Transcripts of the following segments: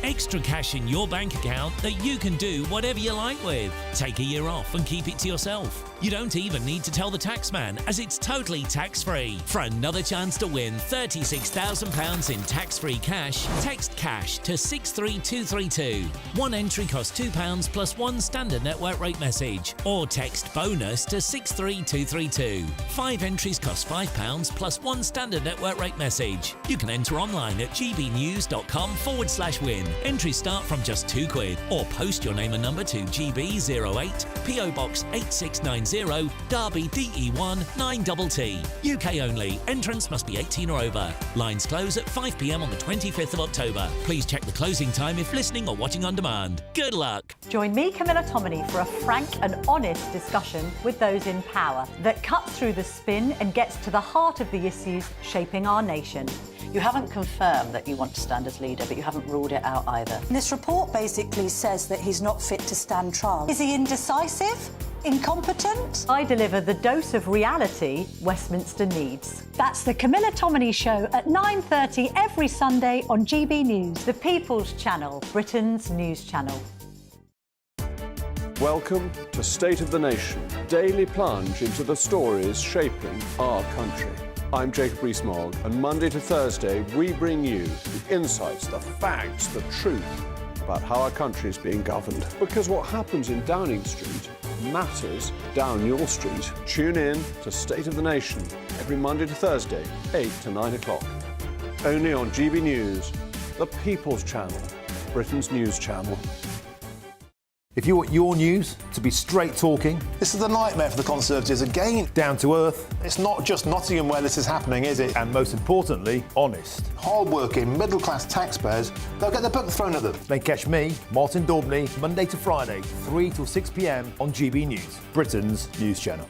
extra cash in your bank account that you can do whatever you like with. Take a year off and keep it to yourself. You don't even need to tell the taxman, as it's totally tax-free. For another chance to win £36,000 in tax-free cash, text CASH to 63232. One entry costs £2 plus one standard network rate message, or text BONUS to 63232. 5 entries cost £5 plus one standard network rate message. You can enter online at gbnews.com/win. Entries start from just £2, or post your name and number to GB08, PO Box 8690, Derby DE1 9TT. UK only. Entrance must be 18 or over. Lines close at 5 p.m. on the 25th of October. Please check the closing time if listening or watching on demand. Good luck. Join me, Camilla Tominey, for a frank and honest discussion with those in power that cuts through the spin and gets to the heart of the issues shaping our nation. You haven't confirmed that you want to stand as leader, but you haven't ruled it out either. This report basically says that he's not fit to stand trial. Is he indecisive? Incompetent? I deliver the dose of reality Westminster needs. That's the Camilla Tominey Show at 9:30 every Sunday on GB News, the People's Channel, Britain's news channel. Welcome to State of the Nation, daily plunge into the stories shaping our country. I'm Jacob Rees-Mogg, and Monday to Thursday we bring you the insights, the facts, the truth about how our country is being governed. Because what happens in Downing Street matters down your street. Tune in to State of the Nation every Monday to Thursday, 8 to 9 o'clock. Only on GB News, the People's Channel, Britain's news channel. If you want your news to be straight talking... This is a nightmare for the Conservatives again. Down to earth. It's not just Nottingham where this is happening, is it? And most importantly, honest. Hard-working, middle-class taxpayers, they'll get their book thrown at them. Then catch me, Martin Daubney, Monday to Friday, 3 till 6 p.m. on GB News, Britain's news channel.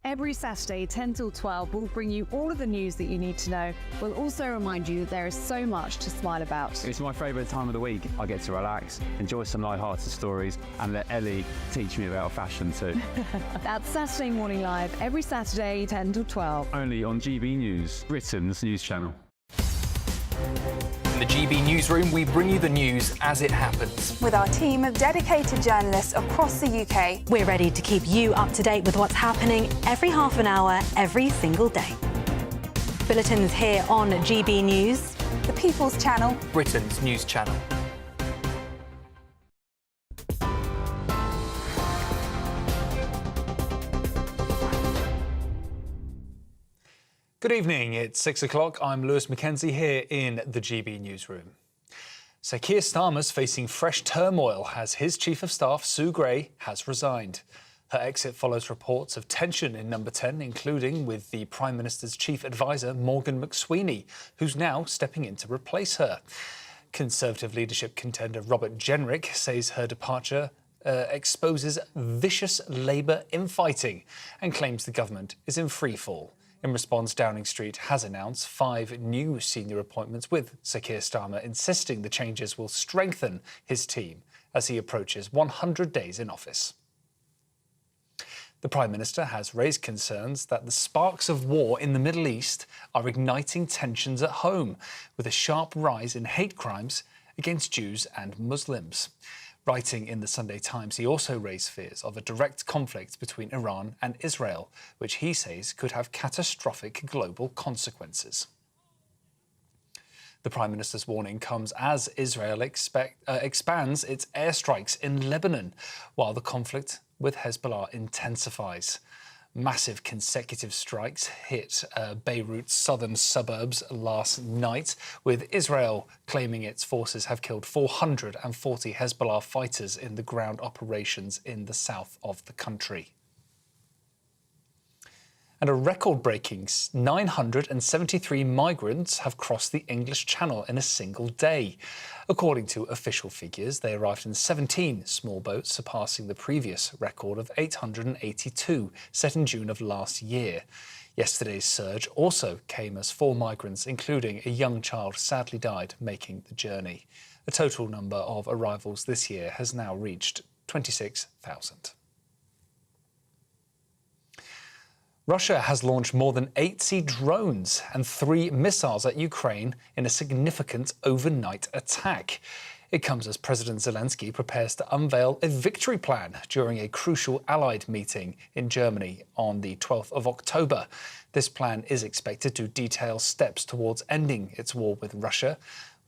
Every Saturday, 10 till 12, we'll bring you all of the news that you need to know. We'll also remind you that there is so much to smile about. It's my favourite time of the week. I get to relax, enjoy some light-hearted stories, and let Ellie teach me about fashion too. That's Saturday Morning Live, every Saturday, 10 till 12. Only on GB News, Britain's news channel. In the GB Newsroom, we bring you the news as it happens. With our team of dedicated journalists across the UK, we're ready to keep you up to date with what's happening every half an hour, every single day. Bulletins here on GB News, the People's Channel, Britain's news channel. Good evening, it's 6 o'clock. I'm Lewis Mackenzie here in the GB Newsroom. So Keir Starmer's facing fresh turmoil as his Chief of Staff, Sue Gray, has resigned. Her exit follows reports of tension in Number 10, including with the Prime Minister's chief advisor, Morgan McSweeney, who's now stepping in to replace her. Conservative leadership contender Robert Jenrick says her departure exposes vicious Labour infighting and claims the government is in freefall. In response, Downing Street has announced 5 new senior appointments, with Sir Keir Starmer insisting the changes will strengthen his team as he approaches 100 days in office. The Prime Minister has raised concerns that the sparks of war in the Middle East are igniting tensions at home, with a sharp rise in hate crimes against Jews and Muslims. Writing in the Sunday Times, he also raised fears of a direct conflict between Iran and Israel, which he says could have catastrophic global consequences. The Prime Minister's warning comes as Israel expands its airstrikes in Lebanon, while the conflict with Hezbollah intensifies. Massive consecutive strikes hit Beirut's southern suburbs last night, with Israel claiming its forces have killed 440 Hezbollah fighters in the ground operations in the south of the country. And a record-breaking 973 migrants have crossed the English Channel in a single day. According to official figures, they arrived in 17 small boats, surpassing the previous record of 882 set in June of last year. Yesterday's surge also came as 4 migrants, including a young child, sadly died making the journey. The total number of arrivals this year has now reached 26,000. Russia has launched more than 80 drones and 3 missiles at Ukraine in a significant overnight attack. It comes as President Zelensky prepares to unveil a victory plan during a crucial allied meeting in Germany on the 12th of October. This plan is expected to detail steps towards ending its war with Russia.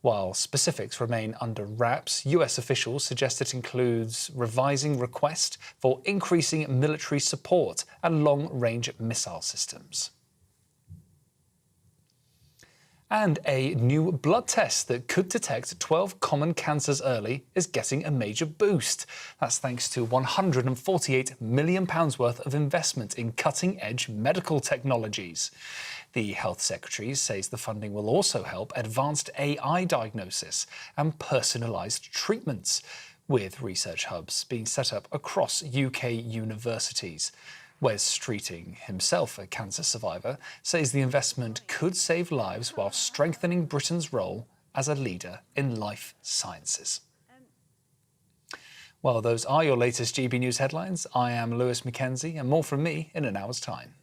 While specifics remain under wraps, US officials suggest it includes revising requests for increasing military support and long-range missile systems. And a new blood test that could detect 12 common cancers early is getting a major boost. That's thanks to £148 million worth of investment in cutting-edge medical technologies. The Health Secretary says the funding will also help advanced AI diagnosis and personalised treatments, with research hubs being set up across UK universities. Wes Streeting, himself a cancer survivor, says the investment could save lives while strengthening Britain's role as a leader in life sciences. Well, those are your latest GB News headlines. I am Lewis Mackenzie, and more from me in an hour's time.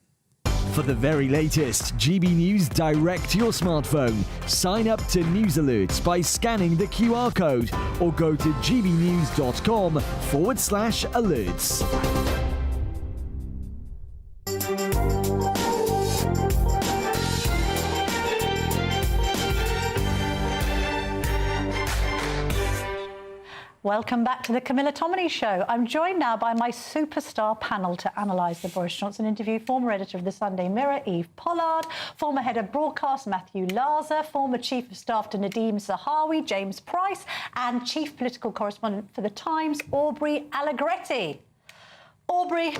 For the very latest GB News direct to your smartphone, sign up to News Alerts by scanning the QR code or go to gbnews.com/alerts. Welcome back to the Camilla Tominey Show. I'm joined now by my superstar panel to analyse the Boris Johnson interview. Former editor of the Sunday Mirror, Eve Pollard. Former head of broadcast, Matthew Laza. Former chief of staff to Nadeem Zahawi, James Price. And chief political correspondent for The Times, Aubrey Allegretti. Aubrey,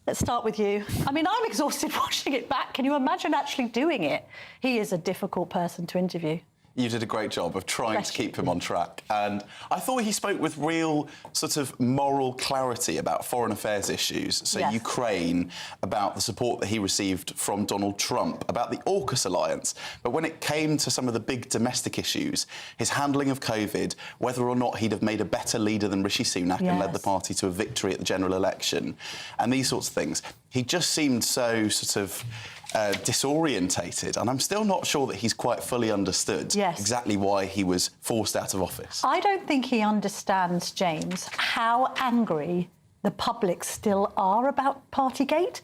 let's start with you. I mean, I'm exhausted watching it back. Can you imagine actually doing it? He is a difficult person to interview. You did a great job of trying to keep him on track. And I thought he spoke with real sort of moral clarity about foreign affairs issues. So Ukraine, about the support that he received from Donald Trump, about the AUKUS alliance. But when it came to some of the big domestic issues, his handling of COVID, whether or not he'd have made a better leader than Rishi Sunak and led the party to a victory at the general election, and these sorts of things, he just seemed so sort of disorientated, and I'm still not sure that he's quite fully understood exactly why he was forced out of office. I don't think he understands, James, how angry the public still are about Partygate.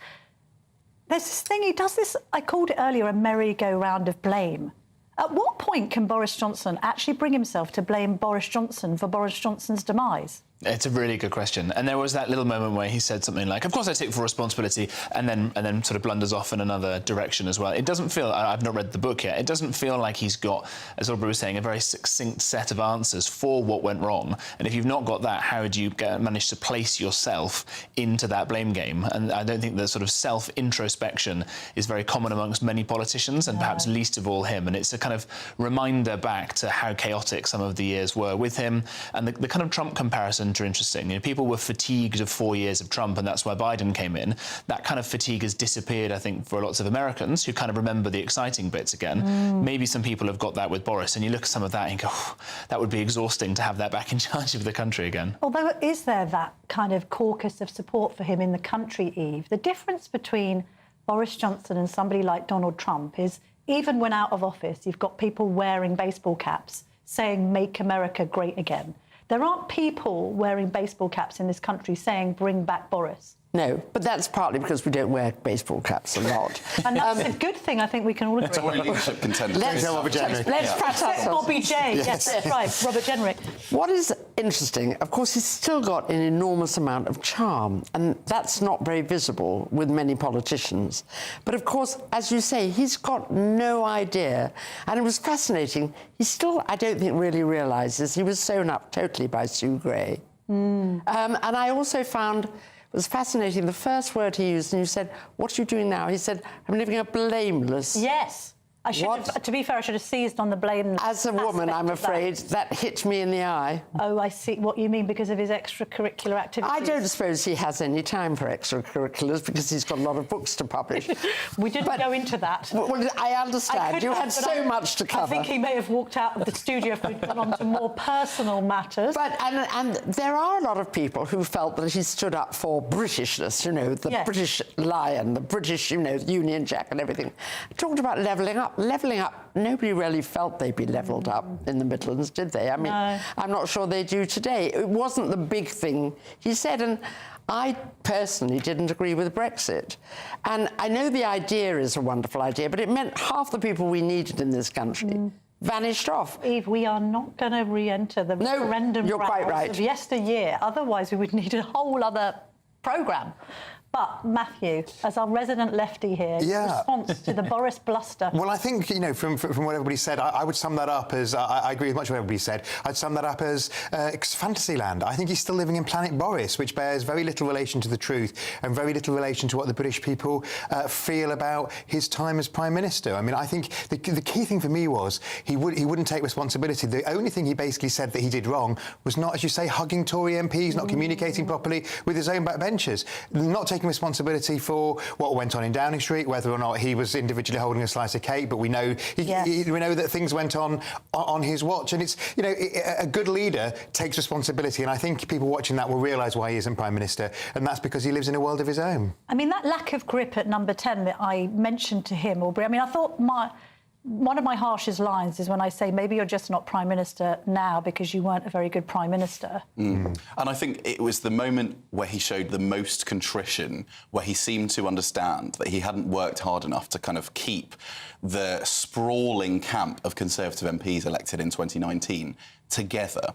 There's this thing, he does this, I called it earlier, a merry-go-round of blame. At what point can Boris Johnson actually bring himself to blame Boris Johnson for Boris Johnson's demise? It's a really good question. And there was that little moment where he said something like, of course I take full responsibility, and then sort of blunders off in another direction as well. It doesn't feel, I've not read the book yet, it doesn't feel like he's got, as Aubrey was saying, a very succinct set of answers for what went wrong. And if you've not got that, how do you manage to place yourself into that blame game? And I don't think the sort of self-introspection is very common amongst many politicians, and perhaps least of all him. And it's a kind of reminder back to how chaotic some of the years were with him. And the kind of Trump comparison are interesting. You know, people were fatigued of 4 years of Trump, and that's why Biden came in. That kind of fatigue has disappeared, I think, for lots of Americans who kind of remember the exciting bits again. Maybe some people have got that with Boris, and you look at some of that and go, oh, that would be exhausting to have that back in charge of the country again. Although, is there that kind of caucus of support for him in the country, Eve? The difference between Boris Johnson and somebody like Donald Trump is, even when out of office, you've got people wearing baseball caps saying, "Make America great again." There aren't people wearing baseball caps in this country saying, "Bring back Boris." No, but that's partly because we don't wear baseball caps a lot. And that's a good thing, I think we can all agree. It's a leadership contender. Let's prat ourselves. Bobby J, yes, that's right, Robert Jenrick. What is interesting, of course, he's still got an enormous amount of charm, and that's not very visible with many politicians. But of course, as you say, he's got no idea, and it was fascinating. He still, I don't think, really realises he was sewn up totally by Sue Gray. And I also found it was fascinating, the first word he used, and you said, "What are you doing now?" He said, "I'm living a blameless To be fair, I should have seized on the blame. As a woman, I'm afraid that hit me in the eye. Oh, I see what you mean, because of his extracurricular activities. I don't suppose he has any time for extracurriculars because he's got a lot of books to publish. We didn't go into that. Well, I understand. You had so much to cover. I think he may have walked out of the studio if we'd gone on to more personal matters. But and there are a lot of people who felt that he stood up for Britishness, the British lion, the British, Union Jack and everything. Talked about levelling up. Levelling up, nobody really felt they'd be levelled up in the Midlands, did they? I mean, no. I'm not sure they do today. It wasn't the big thing he said, and I personally didn't agree with Brexit. And I know the idea is a wonderful idea, but it meant half the people we needed in this country vanished off. Eve, we are not going to re-enter the referendum you're quite right. of yesteryear. Otherwise, we would need a whole other programme. But, Matthew, as our resident lefty here, response to the Boris bluster. Well, I think, from what everybody said, I would sum that up as, I agree with much of what everybody said, I'd sum that up as Fantasyland. I think he's still living in Planet Boris, which bears very little relation to the truth and very little relation to what the British people feel about his time as Prime Minister. I mean, I think the key thing for me was he wouldn't take responsibility. The only thing he basically said that he did wrong was not, as you say, hugging Tory MPs, not communicating properly with his own backbenchers, not taking responsibility for what went on in Downing Street, whether or not he was individually holding a slice of cake, but we know we know that things went on his watch, and it's a good leader takes responsibility, and I think people watching that will realise why he isn't Prime Minister, and that's because he lives in a world of his own. I mean, that lack of grip at number 10 that I mentioned to him, Aubrey, I mean, I thought one of my harshest lines is when I say maybe you're just not Prime Minister now because you weren't a very good Prime Minister. And I think it was the moment where he showed the most contrition, where he seemed to understand that he hadn't worked hard enough to kind of keep the sprawling camp of Conservative MPs elected in 2019 together.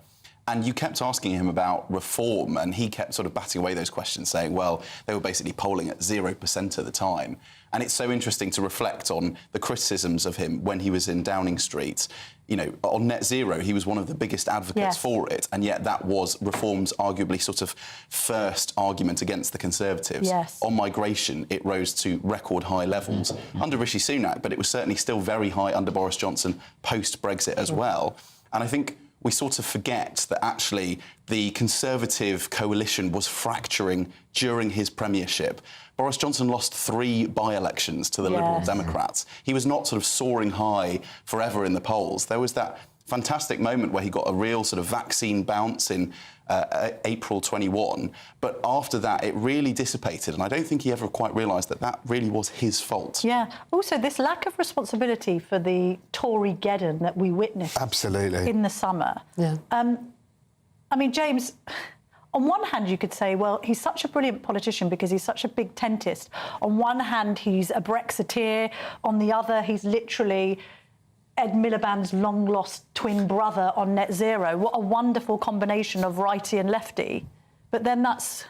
And you kept asking him about reform, and he kept sort of batting away those questions, saying, well, they were basically polling at 0% at the time. And it's so interesting to reflect on the criticisms of him when he was in Downing Street. On net zero, he was one of the biggest advocates for it, and yet that was Reform's arguably sort of first argument against the Conservatives. On migration, it rose to record high levels under Rishi Sunak, but it was certainly still very high under Boris Johnson post-Brexit as well. And I think we sort of forget that actually the Conservative coalition was fracturing during his premiership. Boris Johnson lost 3 by-elections to the Liberal Democrats. He was not sort of soaring high forever in the polls. There was that fantastic moment where he got a real sort of vaccine bounce in April 21, but after that it really dissipated, and I don't think he ever quite realised that that really was his fault. Yeah. Also, this lack of responsibility for the Tory-geddon that we witnessed in the summer. Yeah. I mean, James, on one hand, you could say, well, he's such a brilliant politician because he's such a big tentist. On one hand, he's a Brexiteer. On the other, he's literally Ed Miliband's long-lost twin brother on net zero. What a wonderful combination of righty and lefty. But then that's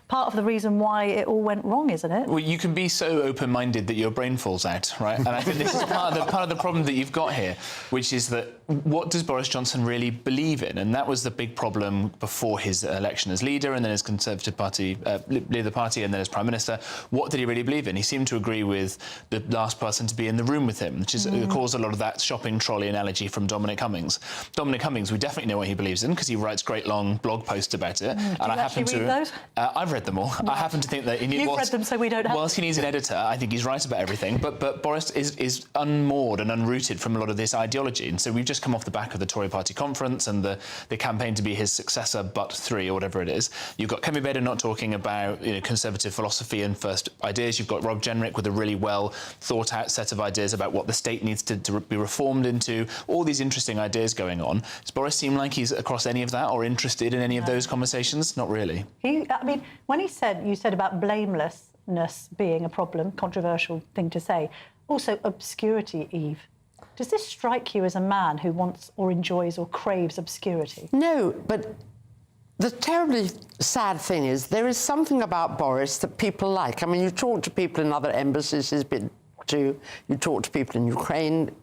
part of the reason why it all went wrong, isn't it? Well, you can be so open-minded that your brain falls out, right? And I think this is part of the problem that you've got here, which is that what does Boris Johnson really believe in? And that was the big problem before his election as leader and then as Conservative Party, leader of the party and then as Prime Minister. What did he really believe in? He seemed to agree with the last person to be in the room with him, which is caused a lot of that shopping trolley analogy from Dominic Cummings. Dominic Cummings, we definitely know what he believes in because he writes great long blog posts about it. And I happen to read those? I've read them all. Right. I happen to think that he needs. You've read them, so we don't have. Whilst he needs an editor, I think he's right about everything. But Boris is unmoored and unrooted from a lot of this ideology, and so we've just come off the back of the Tory Party conference and the campaign to be his successor, but 3 or whatever it is. You've got Kemi Bader not talking about Conservative philosophy and first ideas. You've got Rob Jenrick with a really well thought out set of ideas about what the state needs to be reformed into. All these interesting ideas going on. Does Boris seem like he's across any of that or interested in any of those conversations? Not really. I mean, when you said about blamelessness being a problem, controversial thing to say, also obscurity, Eve. Does this strike you as a man who wants or enjoys or craves obscurity? No, but the terribly sad thing is there is something about Boris that people like. I mean, you talk to people in other embassies he's been to, you talk to people in Ukraine,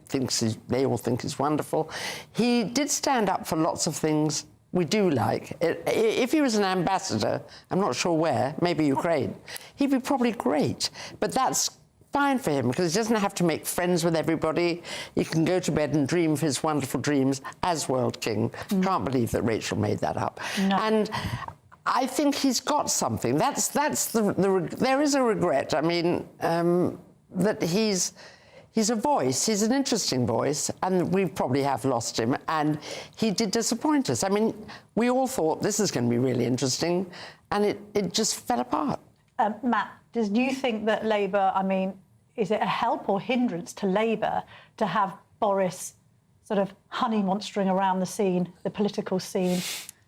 they all think he's wonderful. He did stand up for lots of things we do like. If he was an ambassador, I'm not sure where, maybe Ukraine, he'd be probably great. But that's fine for him because he doesn't have to make friends with everybody. He can go to bed and dream of his wonderful dreams as world king. Can't believe that Rachel made that up. No. And I think he's got something. There is a regret. I mean, that he's a voice. He's an interesting voice, and we probably have lost him. And he did disappoint us. I mean, we all thought this is going to be really interesting, and it just fell apart. Matt, do you think that Labour, I mean, is it a help or hindrance to Labour to have Boris sort of honey-monstering around the scene, the political scene,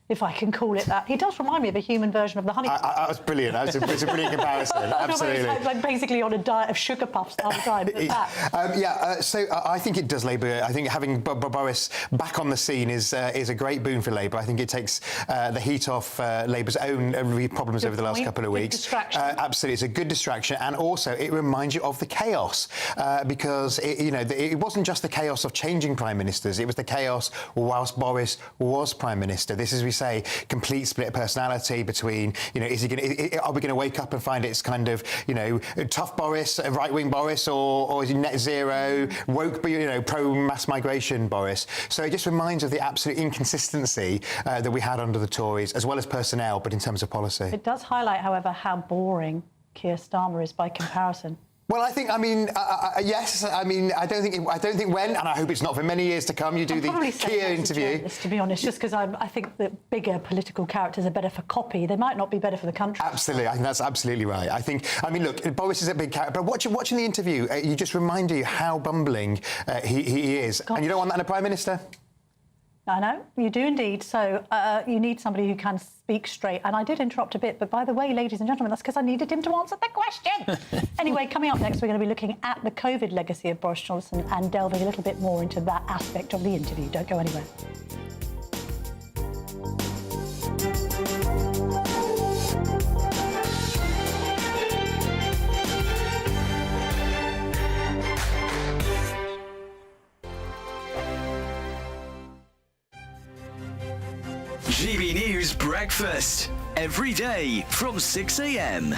if I can call it that? He does remind me of a human version of the honey. That was brilliant. It's a brilliant comparison. Absolutely. Like basically on a diet of sugar puffs the whole time. So I think it does Labour. I think having Boris back on the scene is a great boon for Labour. I think it takes the heat off Labour's own problems over the last couple of weeks. Distraction. Absolutely, it's a good distraction, and also it reminds you of the chaos because it wasn't just the chaos of changing prime ministers. It was the chaos whilst Boris was prime minister. This is, we say, complete split personality between, are we going to wake up and find it's kind of, tough Boris, right-wing Boris, or is he net zero, woke, pro-mass migration Boris? So it just reminds of the absolute inconsistency that we had under the Tories, as well as personnel, but in terms of policy. It does highlight, however, how boring Keir Starmer is by comparison. Well, yes. I don't think when, and I hope it's not for many years to come, you do the Keir interview. To be honest, just because I think that bigger political characters are better for copy. They might not be better for the country. Absolutely, I think that's absolutely right. Look, Boris is a big character, but watching the interview, you just remind you how bumbling he is. And you don't want that in a Prime Minister? I know, you do indeed. So you need somebody who can speak straight. And I did interrupt a bit, but by the way, ladies and gentlemen, that's because I needed him to answer the question. Anyway, coming up next, we're going to be looking at the COVID legacy of Boris Johnson and delving a little bit more into that aspect of the interview. Don't go anywhere. GB News Breakfast, every day from 6 a.m.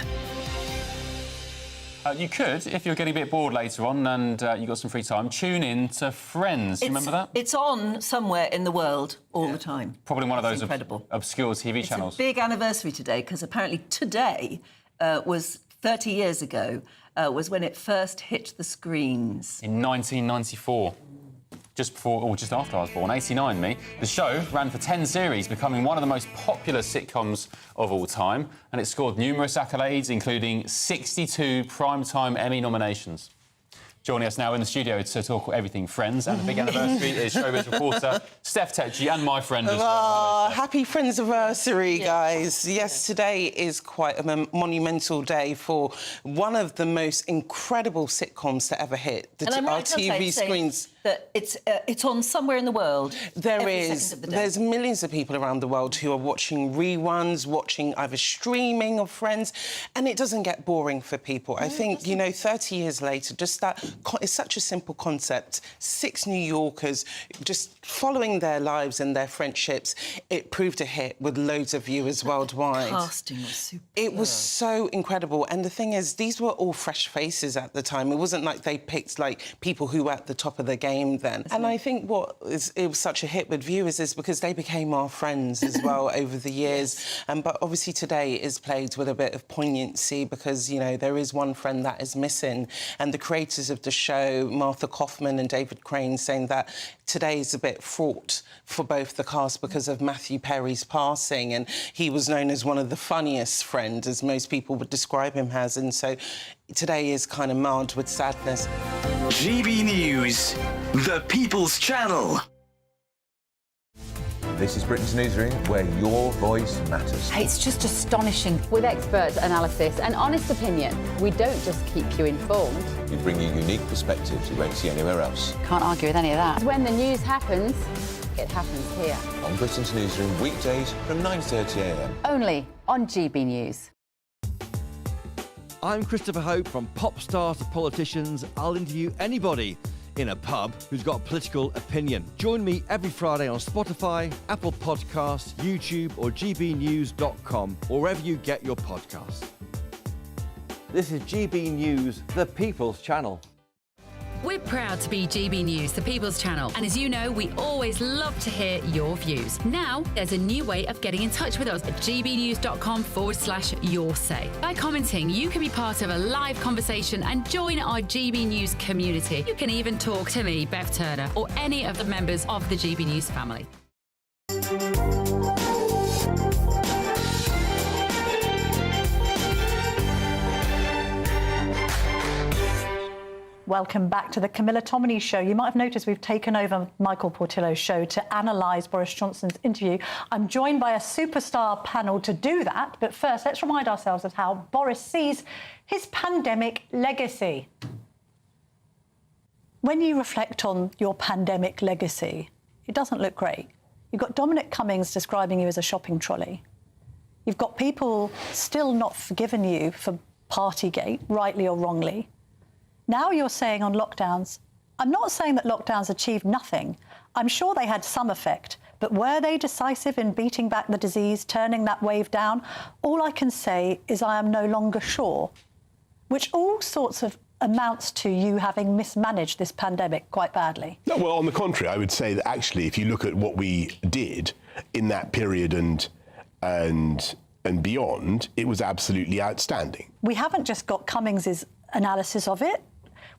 You could, if you're getting a bit bored later on and you've got some free time, tune in to Friends. Do you remember that? It's on somewhere in the world all the time. Probably one of those incredible. Obscure TV channels. It's a big anniversary today, because apparently today was 30 years ago, was when it first hit the screens. In 1994. Just before, or just after I was born, 89 me. The show ran for 10 series, becoming one of the most popular sitcoms of all time, and it scored numerous accolades, including 62 Primetime Emmy nominations. Joining us now in the studio to talk everything Friends and the big anniversary is showbiz reporter Steph Tetchy and my friend as well. Happy Friends-iversary, guys. Yes, today is quite a monumental day for one of the most incredible sitcoms to ever hit our TV screens. That it's on somewhere in the world. There's millions of people around the world who are watching reruns, watching either streaming of Friends, and it doesn't get boring for people. I think, 30 years later, just that it's such a simple concept. 6 New Yorkers just following their lives and their friendships. It proved a hit with loads of viewers worldwide. The casting was super. It was so incredible, and the thing is, these were all fresh faces at the time. It wasn't like they picked people who were at the top of the game then. And I think it was such a hit with viewers is because they became our friends as well over the years. But obviously today is played with a bit of poignancy because, there is one friend that is missing. And the creators of the show, Martha Kaufman and David Crane, saying that today is a bit fraught for both the cast because of Matthew Perry's passing. And he was known as one of the funniest friends, as most people would describe him as. And so today is kind of marred with sadness. GB News, the People's Channel. This is Britain's Newsroom, where your voice matters. It's just astonishing. With expert analysis and honest opinion, we don't just keep you informed. We bring you unique perspectives you won't see anywhere else. Can't argue with any of that. When the news happens, it happens here. On Britain's Newsroom, weekdays from 9:30 a.m. Only on GB News. I'm Christopher Hope. From pop stars to politicians, I'll interview anybody in a pub who's got a political opinion. Join me every Friday on Spotify, Apple Podcasts, YouTube or gbnews.com, or wherever you get your podcasts. This is GB News, the People's Channel. We're proud to be GB News, the People's Channel. And as you know, we always love to hear your views. Now, there's a new way of getting in touch with us at gbnews.com/yoursay. By commenting, you can be part of a live conversation and join our GB News community. You can even talk to me, Bev Turner, or any of the members of the GB News family. Welcome back to the Camilla Tominey Show. You might have noticed we've taken over Michael Portillo's show to analyse Boris Johnson's interview. I'm joined by a superstar panel to do that. But first, let's remind ourselves of how Boris sees his pandemic legacy. When you reflect on your pandemic legacy, it doesn't look great. You've got Dominic Cummings describing you as a shopping trolley. You've got people still not forgiven you for Partygate, rightly or wrongly. Now you're saying on lockdowns, I'm not saying that lockdowns achieved nothing. I'm sure they had some effect, but were they decisive in beating back the disease, turning that wave down? All I can say is I am no longer sure, which all sorts of amounts to you having mismanaged this pandemic quite badly. No, well, on the contrary, I would say that actually, if you look at what we did in that period and beyond, it was absolutely outstanding. We haven't just got Cummings's analysis of it.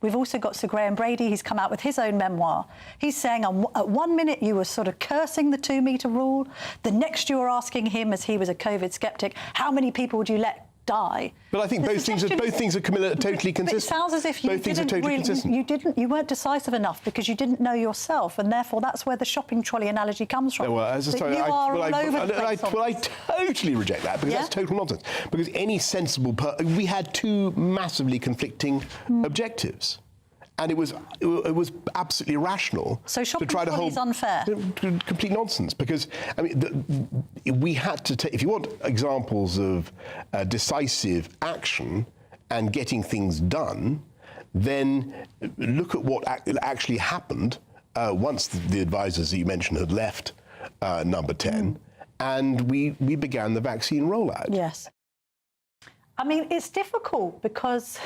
We've also got Sir Graham Brady. He's come out with his own memoir. He's saying at 1 minute you were sort of cursing the 2 metre rule. The next you were asking him, as he was a COVID sceptic, how many people would you let die? But I think both things are Camilla, totally consistent. It sounds as if you you weren't decisive enough because you didn't know yourself, and therefore that's where the shopping trolley analogy comes from. Well, I totally reject that because that's total nonsense. Because any sensible we had two massively conflicting objectives. And it was absolutely irrational to try to hold. So unfair. Complete nonsense. Because I mean, we had to take. If you want examples of decisive action and getting things done, then look at what actually happened once the advisors that you mentioned had left Number 10, and we began the vaccine rollout. Yes. I mean, it's difficult because.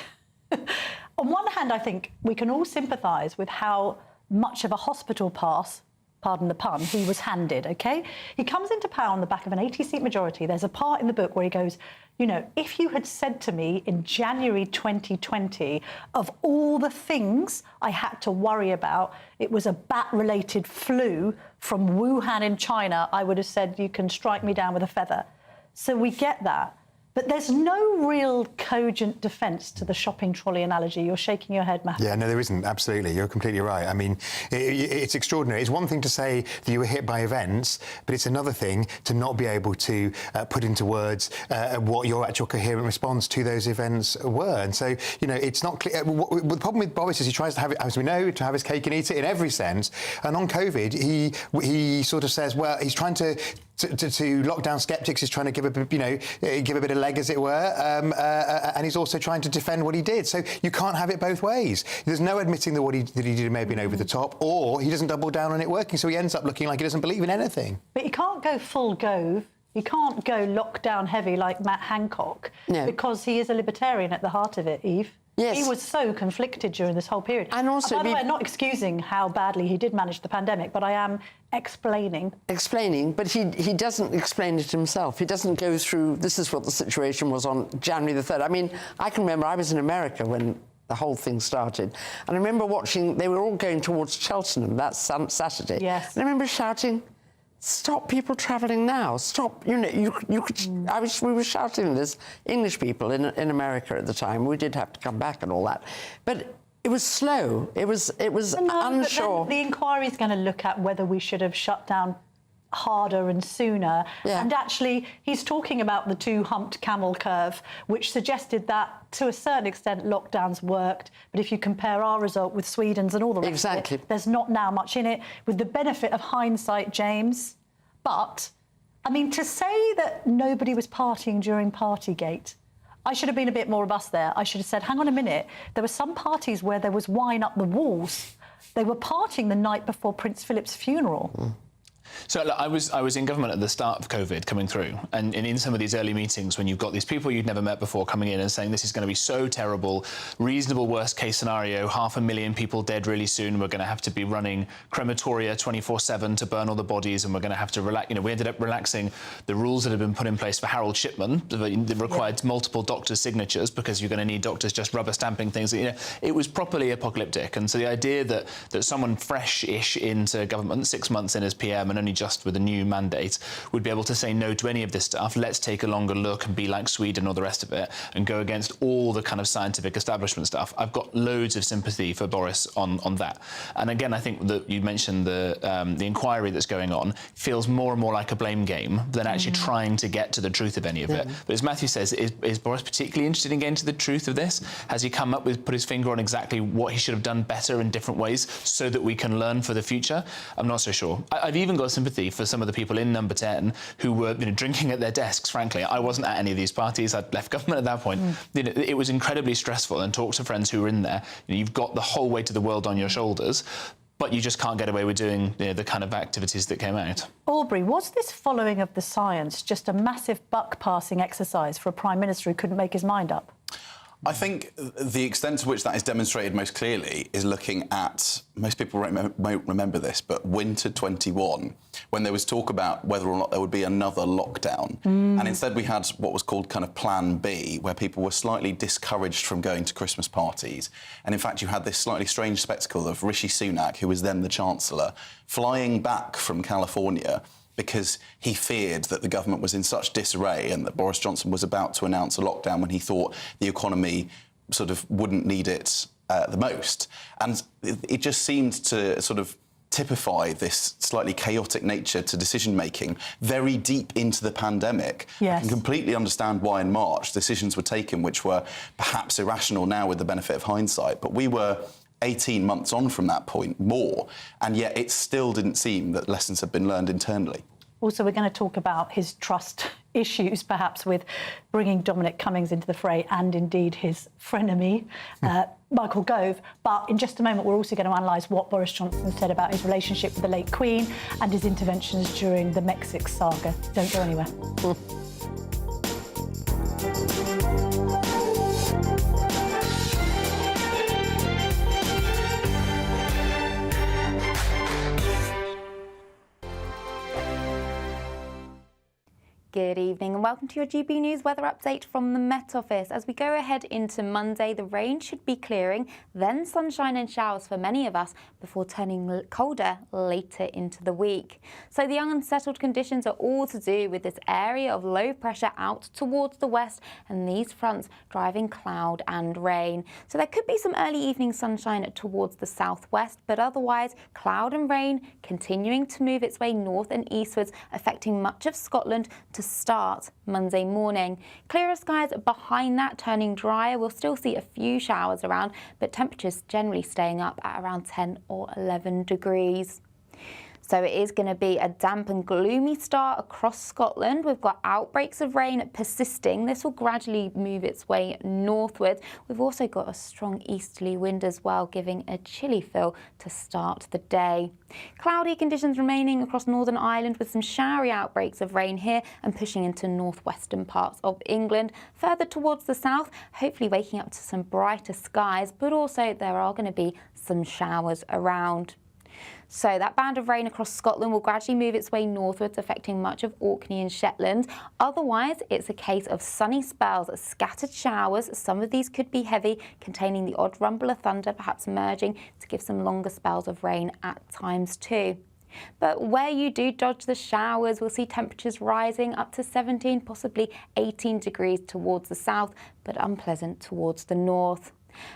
On one hand, I think we can all sympathise with how much of a hospital pass, pardon the pun, he was handed, OK? He comes into power on the back of an 80-seat majority. There's a part in the book where he goes, you know, if you had said to me in January 2020 of all the things I had to worry about, it was a bat-related flu from Wuhan in China, I would have said you can strike me down with a feather. So we get that. But there's no real cogent defence to the shopping trolley analogy. You're shaking your head, Matt. Yeah, no, there isn't. Absolutely. You're completely right. I mean, it's extraordinary. It's one thing to say that you were hit by events, but it's another thing to not be able to put into words what your actual coherent response to those events were. And so, you know, it's not clear. The problem with Boris is he tries to have it, as we know, to have his cake and eat it in every sense. And on COVID, he sort of says, well, he's trying to lockdown sceptics, he's trying to give a bit of leg, as it were, and he's also trying to defend what he did. So you can't have it both ways. There's no admitting that what he did may have been over the top, or he doesn't double down on it working, so he ends up looking like he doesn't believe in anything. But you can't go full Gove. You can't go lockdown heavy like Matt Hancock, because he is a libertarian at the heart of it, Eve. Yes. He was so conflicted during this whole period. And also, by the way, I'm not excusing how badly he did manage the pandemic, but I am explaining. Explaining, but he doesn't explain it himself. He doesn't go through, this is what the situation was on January the 3rd. I mean, I can remember I was in America when the whole thing started. And I remember watching, they were all going towards Cheltenham that Saturday. Yes. And I remember shouting, stop people travelling now. Stop, you know, you could... we were shouting this, English people in America at the time. We did have to come back and all that. But it was slow. It was unsure. But then the inquiry's going to look at whether we should have shut down harder and sooner. Yeah. And actually, he's talking about the two-humped camel curve, which suggested that, to a certain extent, lockdowns worked. But if you compare our result with Sweden's and all the rest of it, there's not now much in it, with the benefit of hindsight, James. But, I mean, to say that nobody was partying during Partygate, I should have been a bit more robust there. I should have said, hang on a minute, there were some parties where there was wine up the walls. They were partying the night before Prince Philip's funeral. So look, I was in government at the start of COVID coming through, and in some of these early meetings when you've got these people you'd never met before coming in and saying this is going to be so terrible, reasonable worst case scenario, 500,000 people dead really soon, we're going to have to be running crematoria 24/7 to burn all the bodies, and we're going to have to relax. You know, we ended up relaxing the rules that had been put in place for Harold Shipman that required multiple doctors' signatures because you're going to need doctors just rubber stamping things. You know, it was properly apocalyptic, and so the idea that someone fresh-ish into government, 6 months in as PM and only just with a new mandate, would be able to say no to any of this stuff. Let's take a longer look and be like Sweden or the rest of it and go against all the kind of scientific establishment stuff. I've got loads of sympathy for Boris on that. And again, I think that you mentioned the inquiry that's going on feels more and more like a blame game than actually trying to get to the truth of any of it. But as Matthew says, is Boris particularly interested in getting to the truth of this? Has he come up with, put his finger on exactly what he should have done better in different ways so that we can learn for the future? I'm not so sure. I've even got sympathy for some of the people in Number 10 who were, you know, drinking at their desks, frankly. I wasn't at any of these parties. I'd left government at that point. You know, it was incredibly stressful, and talk to friends who were in there. You know, you've got the whole weight of the world on your shoulders, but you just can't get away with doing, you know, the kind of activities that came out. Aubrey, was this following of the science just a massive buck-passing exercise for a Prime Minister who couldn't make his mind up? I think the extent to which that is demonstrated most clearly is looking at, most people won't remember this, but winter 21, when there was talk about whether or not there would be another lockdown. And instead we had what was called kind of Plan B, where people were slightly discouraged from going to Christmas parties. And in fact, you had this slightly strange spectacle of Rishi Sunak, who was then the Chancellor, flying back from California because he feared that the government was in such disarray and that Boris Johnson was about to announce a lockdown when he thought the economy sort of wouldn't need it the most. And it just seemed to sort of typify this slightly chaotic nature to decision-making very deep into the pandemic. Yes. I can completely understand why in March decisions were taken which were perhaps irrational now with the benefit of hindsight, but we were 18 months on from that point, more, and yet it still didn't seem that lessons had been learned internally. Also, we're going to talk about his trust issues, perhaps, with bringing Dominic Cummings into the fray and, indeed, his frenemy, Michael Gove. But in just a moment, we're also going to analyse what Boris Johnson said about his relationship with the late Queen and his interventions during the Megxit saga. Don't go anywhere. Good evening and welcome to your GB News weather update from the Met Office. As we go ahead into Monday, the rain should be clearing, then sunshine and showers for many of us before turning colder later into the week. So the unsettled conditions are all to do with this area of low pressure out towards the west and these fronts driving cloud and rain. So there could be some early evening sunshine towards the southwest, but otherwise cloud and rain continuing to move its way north and eastwards, affecting much of Scotland to start Monday morning. Clearer skies behind that, turning drier. We'll still see a few showers around, but temperatures generally staying up at around 10 or 11 degrees. So it is going to be a damp and gloomy start across Scotland. We've got outbreaks of rain persisting. This will gradually move its way northward. We've also got a strong easterly wind as well, giving a chilly feel to start the day. Cloudy conditions remaining across Northern Ireland with some showery outbreaks of rain here and pushing into northwestern parts of England. Further towards the south, hopefully waking up to some brighter skies, but also there are going to be some showers around. So that band of rain across Scotland will gradually move its way northwards, affecting much of Orkney and Shetland. Otherwise, it's a case of sunny spells, scattered showers. Some of these could be heavy, containing the odd rumble of thunder, perhaps emerging to give some longer spells of rain at times too. But where you do dodge the showers, we'll see temperatures rising up to 17, possibly 18 degrees towards the south, but unpleasant towards the north.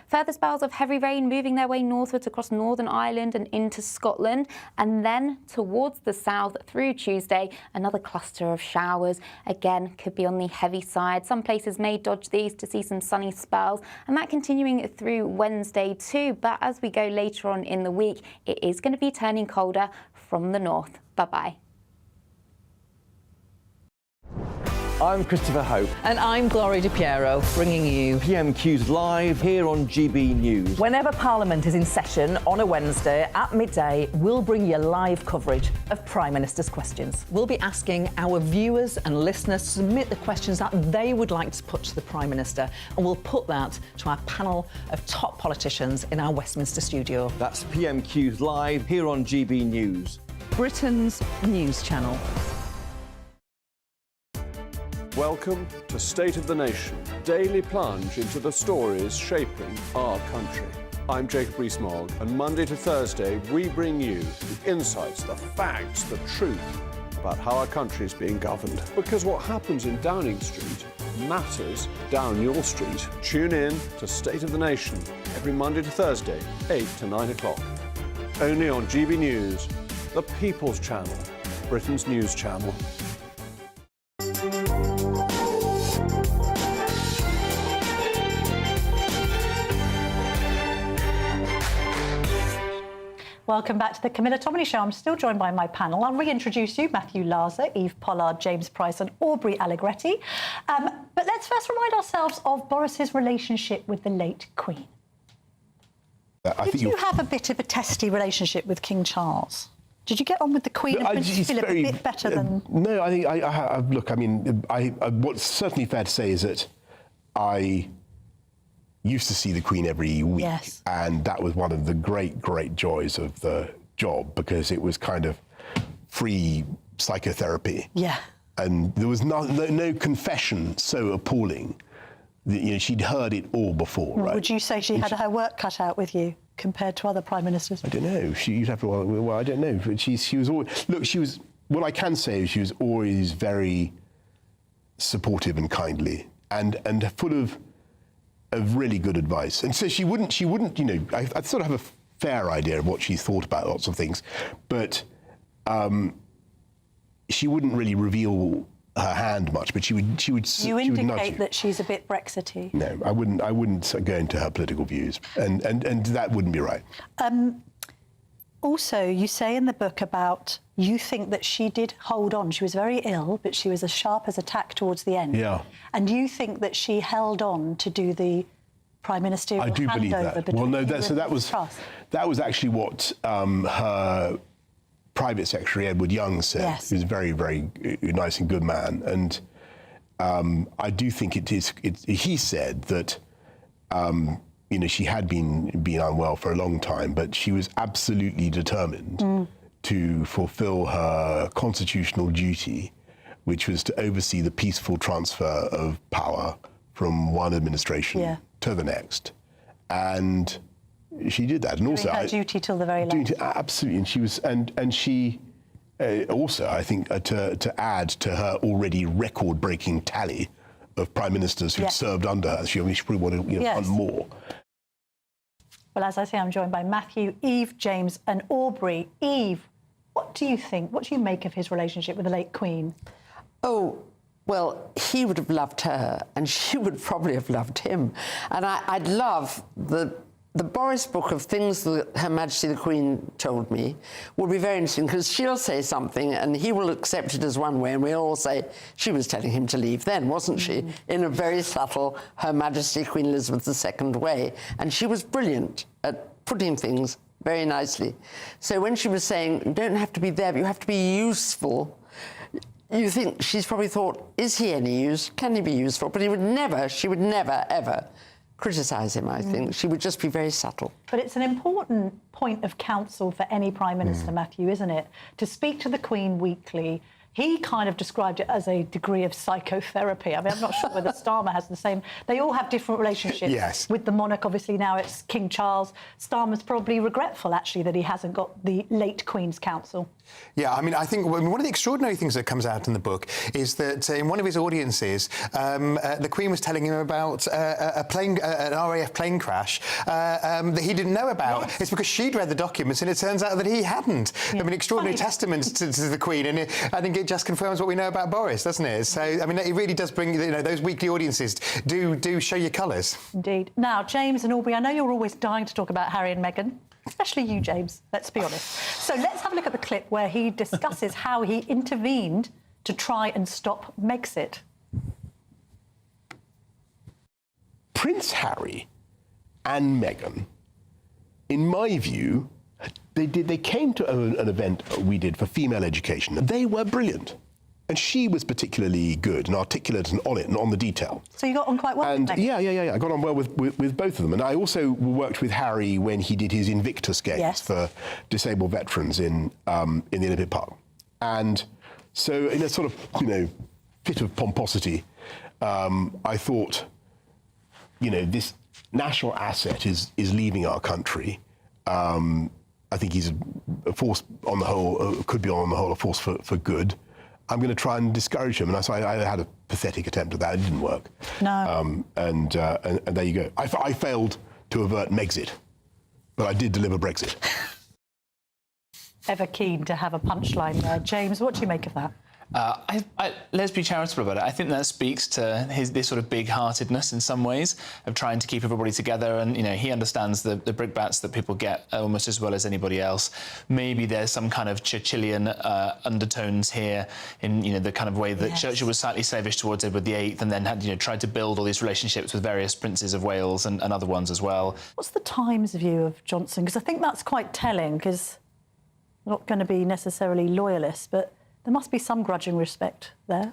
Further spells of heavy rain moving their way northwards across Northern Ireland and into Scotland, and then towards the south through Tuesday, another cluster of showers. Again, could be on the heavy side. Some places may dodge these to see some sunny spells, and that continuing through Wednesday too. But as we go later on in the week, it is going to be turning colder from the north. Bye-bye. I'm Christopher Hope. And I'm Gloria Di Piero, bringing you PMQ's live here on GB News. Whenever Parliament is in session on a Wednesday at midday, we'll bring you live coverage of Prime Minister's questions. We'll be asking our viewers and listeners to submit the questions that they would like to put to the Prime Minister, and we'll put that to our panel of top politicians in our Westminster studio. That's PMQ's live here on GB News, Britain's news channel. Welcome to State of the Nation, daily plunge into the stories shaping our country. I'm Jacob Rees-Mogg, and Monday to Thursday we bring you the insights, the facts, the truth about how our country is being governed. Because what happens in Downing Street matters down your street. Tune in to State of the Nation every Monday to Thursday, 8 to 9 o'clock. Only on GB News, the People's Channel, Britain's news channel. Welcome back to the Camilla Tominey Show. I'm still joined by my panel. I'll reintroduce you, Matthew Larzer, Eve Pollard, James Price and Aubrey Allegretti. But let's first remind ourselves of Boris's relationship with the late Queen. Did you have a bit of a testy relationship with King Charles? Did you get on with the Queen and Prince Philip a bit better than... No, I think, look, I mean, what's certainly fair to say is that I used to see the Queen every week. Yes. And that was one of the great, great joys of the job, because it was kind of free psychotherapy. Yeah. And there was no confession so appalling. You know, she'd heard it all before, right? Would you say she had her work cut out with you compared to other prime ministers? I don't know. You'd have to, well, I don't know. But she was always, look, she was, what I can say is she was always very supportive and kindly and full of really good advice. And so she wouldn't, you know, I sort of have a fair idea of what she thought about lots of things, but she wouldn't really reveal her hand much, but she would You indicate that she's a bit Brexity. No, I wouldn't go into her political views, and that wouldn't be right. Also, you say in the book about you think that she did hold on. She was very ill, but she was as sharp as a tack towards the end. Yeah. And you think that she held on to do the prime ministerial handover. I do believe that. Well, no, that was actually what her private secretary Edward Young said. Yes. He was a very, very nice and good man, and I do think it is. He said that you know, she had been unwell for a long time, but she was absolutely determined to fulfil her constitutional duty, which was to oversee the peaceful transfer of power from one administration to the next, and she did that. And also, her duty till the very last. Absolutely, and she was, and she also, I think, to add to her already record-breaking tally of prime ministers who'd served under her, she probably wanted one more. Well, as I say, I'm joined by Matthew, Eve, James and Aubrey. Eve, what do you think? What do you make of his relationship with the late Queen? Oh, well, he would have loved her and she would probably have loved him. And I'd love the Boris book of things that Her Majesty the Queen told me will be very interesting, because she'll say something and he will accept it as one way, and we'll all say, she was telling him to leave then, wasn't she? In a very subtle Her Majesty Queen Elizabeth II way. And she was brilliant at putting things very nicely. So when she was saying, you don't have to be there, but you have to be useful, you think she's probably thought, is he any use? Can he be useful? But she would never, ever criticise him, I think. She would just be very subtle. But it's an important point of counsel for any Prime Minister, Matthew, isn't it? To speak to the Queen weekly. He kind of described it as a degree of psychotherapy. I mean, I'm not sure whether Starmer has the same. They all have different relationships with the monarch. Obviously, now it's King Charles. Starmer's probably regretful, actually, that he hasn't got the late Queen's counsel. Yeah, I mean, I think one of the extraordinary things that comes out in the book is that in one of his audiences, the Queen was telling him about an RAF plane crash that he didn't know about. Yes. It's because she'd read the documents and it turns out that he hadn't. Yeah. I mean, extraordinary testament to the Queen, and I think it just confirms what we know about Boris, doesn't it? So, I mean, it really does bring, you know, those weekly audiences do show your colours. Indeed. Now, James and Aubrey, I know you're always dying to talk about Harry and Meghan. Especially you, James, let's be honest. So let's have a look at the clip where he discusses how he intervened to try and stop Megxit. Prince Harry and Meghan, in my view, they came to an event we did for female education. They were brilliant. And she was particularly good and articulate and on it and on the detail. So you got on quite well with Meghan? Yeah. I got on well with both of them. And I also worked with Harry when he did his Invictus Games for disabled veterans in the Olympic Park. And so in a sort of, fit of pomposity, I thought, this national asset is leaving our country. I think he's a force on the whole, could be on the whole a force for good. I'm going to try and discourage him. And so I had a pathetic attempt at that. It didn't work. No. And there you go. I failed to avert Megxit, but I did deliver Brexit. Ever keen to have a punchline there. James, what do you make of that? Let's be charitable about it. I think that speaks to this sort of big-heartedness in some ways of trying to keep everybody together. And he understands the brickbats that people get almost as well as anybody else. Maybe there's some kind of Churchillian undertones here in the kind of way that Churchill was slightly slavish towards Edward VIII, and then had tried to build all these relationships with various princes of Wales and other ones as well. What's the Times view of Johnson? Because I think that's quite telling. Because I'm not going to be necessarily loyalist, but there must be some grudging respect there.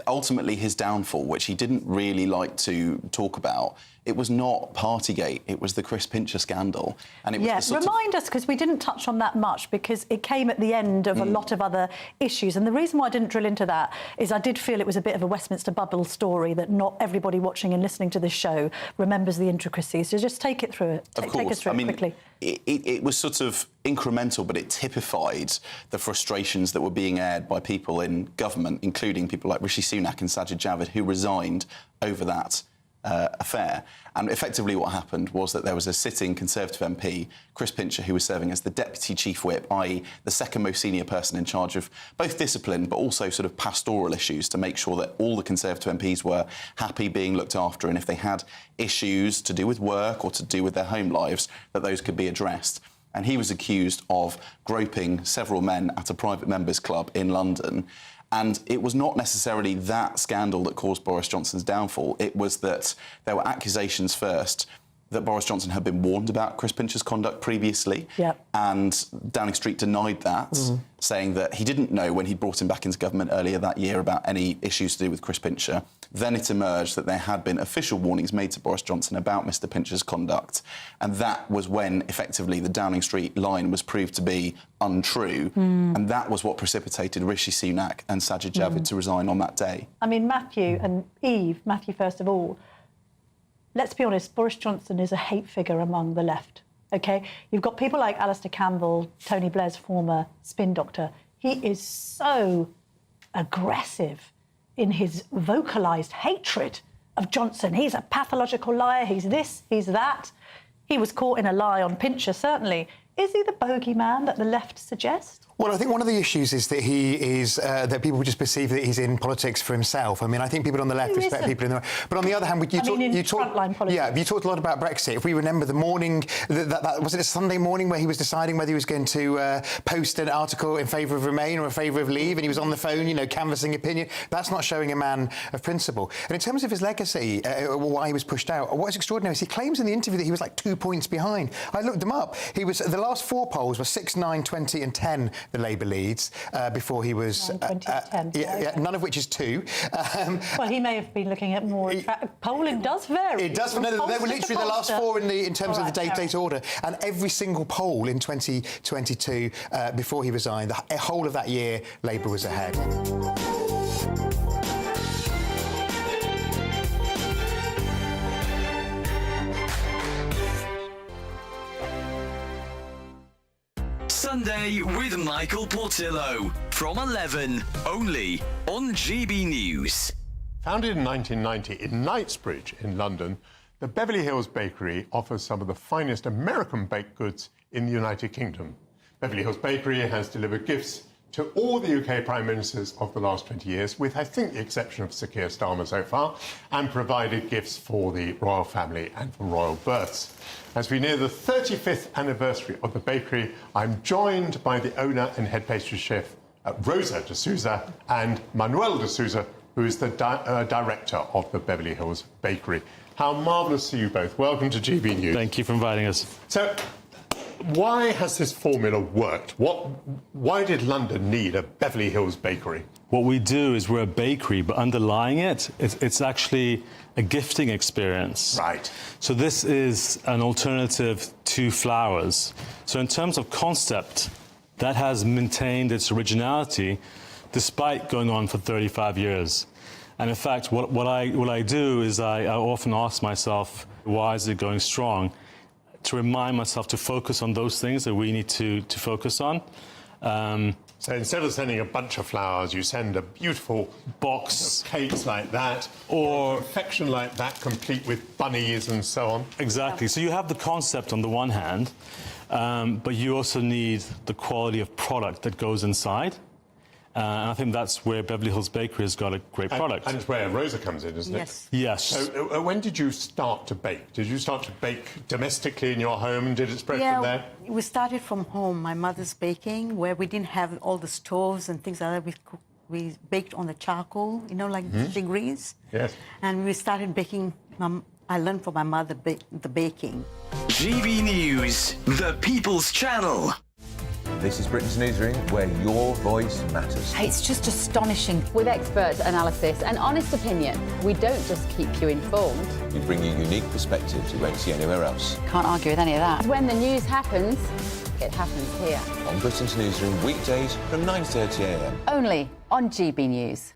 Ultimately, his downfall, which he didn't really like to talk about, it was not Partygate, it was the Chris Pincher scandal. And it was remind us, because we didn't touch on that much, because it came at the end of a lot of other issues. And the reason why I didn't drill into that is I did feel it was a bit of a Westminster bubble story that not everybody watching and listening to this show remembers the intricacies. So just take it through it. Take us through it quickly. It was sort of incremental, but it typified the frustrations that were being aired by people in government, including people like Rishi Sunak and Sajid Javid, who resigned over that affair. And effectively what happened was that there was a sitting Conservative MP, Chris Pincher, who was serving as the Deputy Chief Whip, i.e. the second most senior person in charge of both discipline but also sort of pastoral issues to make sure that all the Conservative MPs were happy, being looked after, and if they had issues to do with work or to do with their home lives, that those could be addressed. And he was accused of groping several men at a private members' club in London. And it was not necessarily that scandal that caused Boris Johnson's downfall. It was that there were accusations first that Boris Johnson had been warned about Chris Pincher's conduct previously. And Downing Street denied that, saying that he didn't know when he brought him back into government earlier that year about any issues to do with Chris Pincher. Then it emerged that there had been official warnings made to Boris Johnson about Mr Pincher's conduct. And that was when, effectively, the Downing Street line was proved to be untrue. And that was what precipitated Rishi Sunak and Sajid Javid to resign on that day. I mean, Matthew and Eve, Matthew first of all, let's be honest, Boris Johnson is a hate figure among the left, OK? You've got people like Alistair Campbell, Tony Blair's former spin doctor. He is so aggressive in his vocalised hatred of Johnson. He's a pathological liar, he's this, he's that. He was caught in a lie on Pincher, certainly. Is he the bogeyman that the left suggests? Well, I think one of the issues is that he is that people just perceive that he's in politics for himself. I mean, I think people on the left respect people in the right. But on the other hand, you talked a lot about Brexit. If we remember the morning, that was it a Sunday morning where he was deciding whether he was going to post an article in favour of Remain or in favour of Leave, and he was on the phone, canvassing opinion. That's not showing a man of principle. And in terms of his legacy, why he was pushed out, what's extraordinary is he claims in the interview that he was like 2 points behind. I looked them up. He was the last four polls were 6, 9, 20 and 10. The Labour leads before he was... 9, 20, 10. None of which is 2. Well, he may have been looking at more... Polling does vary. It does. No, they were literally the last 4 in terms of the date order. And every single poll in 2022, before he resigned, the whole of that year, Labour was ahead. Sunday with Michael Portillo from 11, only on GB News. Founded in 1990 in Knightsbridge in London, the Beverly Hills Bakery offers some of the finest American baked goods in the United Kingdom. Beverly Hills Bakery has delivered gifts to all the UK Prime Ministers of the last 20 years, with, I think, the exception of Sir Keir Starmer so far, and provided gifts for the royal family and for royal births. As we near the 35th anniversary of the bakery, I'm joined by the owner and head pastry chef, Rosa de Souza and Manuel de Souza, who is the director of the Beverly Hills Bakery. How marvellous to see you both. Welcome to GB News. Thank you for inviting us. So, why has this formula worked? Why did London need a Beverly Hills Bakery? What we do is we're a bakery, but underlying it's actually a gifting experience. Right. So this is an alternative to flowers. So in terms of concept, that has maintained its originality despite going on for 35 years. And in fact, what I do is I often ask myself, why is it going strong? To remind myself to focus on those things that we need to focus on. So instead of sending a bunch of flowers, you send a beautiful box of cakes like that, or confection like that, complete with bunnies and so on. Exactly. So you have the concept on the one hand, but you also need the quality of product that goes inside. And I think that's where Beverly Hills Bakery has got a great product. And it's where Rosa comes in, isn't it? Yes. So when did you start to bake? Did you start to bake domestically in your home, and did it spread from there? We started from home, my mother's baking, where we didn't have all the stoves and things like that. We baked on the charcoal, you know, like degrees. Yes. And we started baking. I learned from my mother the baking. GB News, the People's Channel. This is Britain's newsroom, where your voice matters. It's just astonishing. With expert analysis and honest opinion, we don't just keep you informed. We bring you unique perspectives you won't see anywhere else. Can't argue with any of that. When the news happens, it happens here. On Britain's newsroom, weekdays from 9:30 a.m. Only on GB News.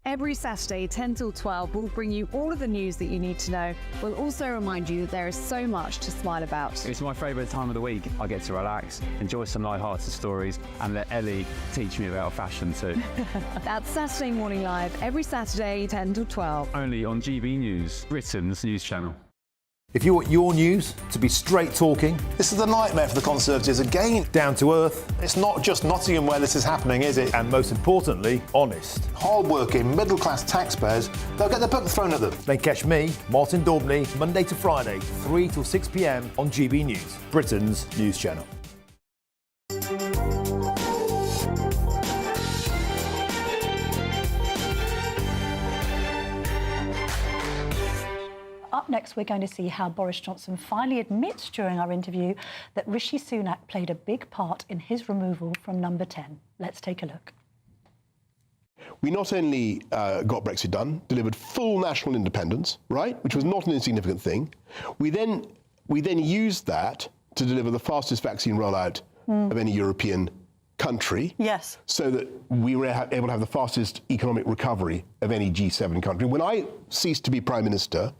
Every Saturday, 10 till 12, we'll bring you all of the news that you need to know. We'll also remind you that there is so much to smile about. It's my favourite time of the week. I get to relax, enjoy some light-hearted stories, and let Ellie teach me about fashion too. That's Saturday Morning Live, every Saturday, 10 till 12. Only on GB News, Britain's news channel. If you want your news to be straight talking, this is a nightmare for the Conservatives again. Down to earth. It's not just Nottingham where this is happening, is it? And most importantly, honest. Hard-working, middle-class taxpayers, they'll get the book thrown at them. Then catch me, Martin Daubney, Monday to Friday, 3 till 6 p.m. on GB News, Britain's news channel. Up next, we're going to see how Boris Johnson finally admits during our interview that Rishi Sunak played a big part in his removal from number 10. Let's take a look. We not only got Brexit done, delivered full national independence, right, which was not an insignificant thing. We then used that to deliver the fastest vaccine rollout of any European country. Yes. So that we were able to have the fastest economic recovery of any G7 country. When I ceased to be Prime Minister,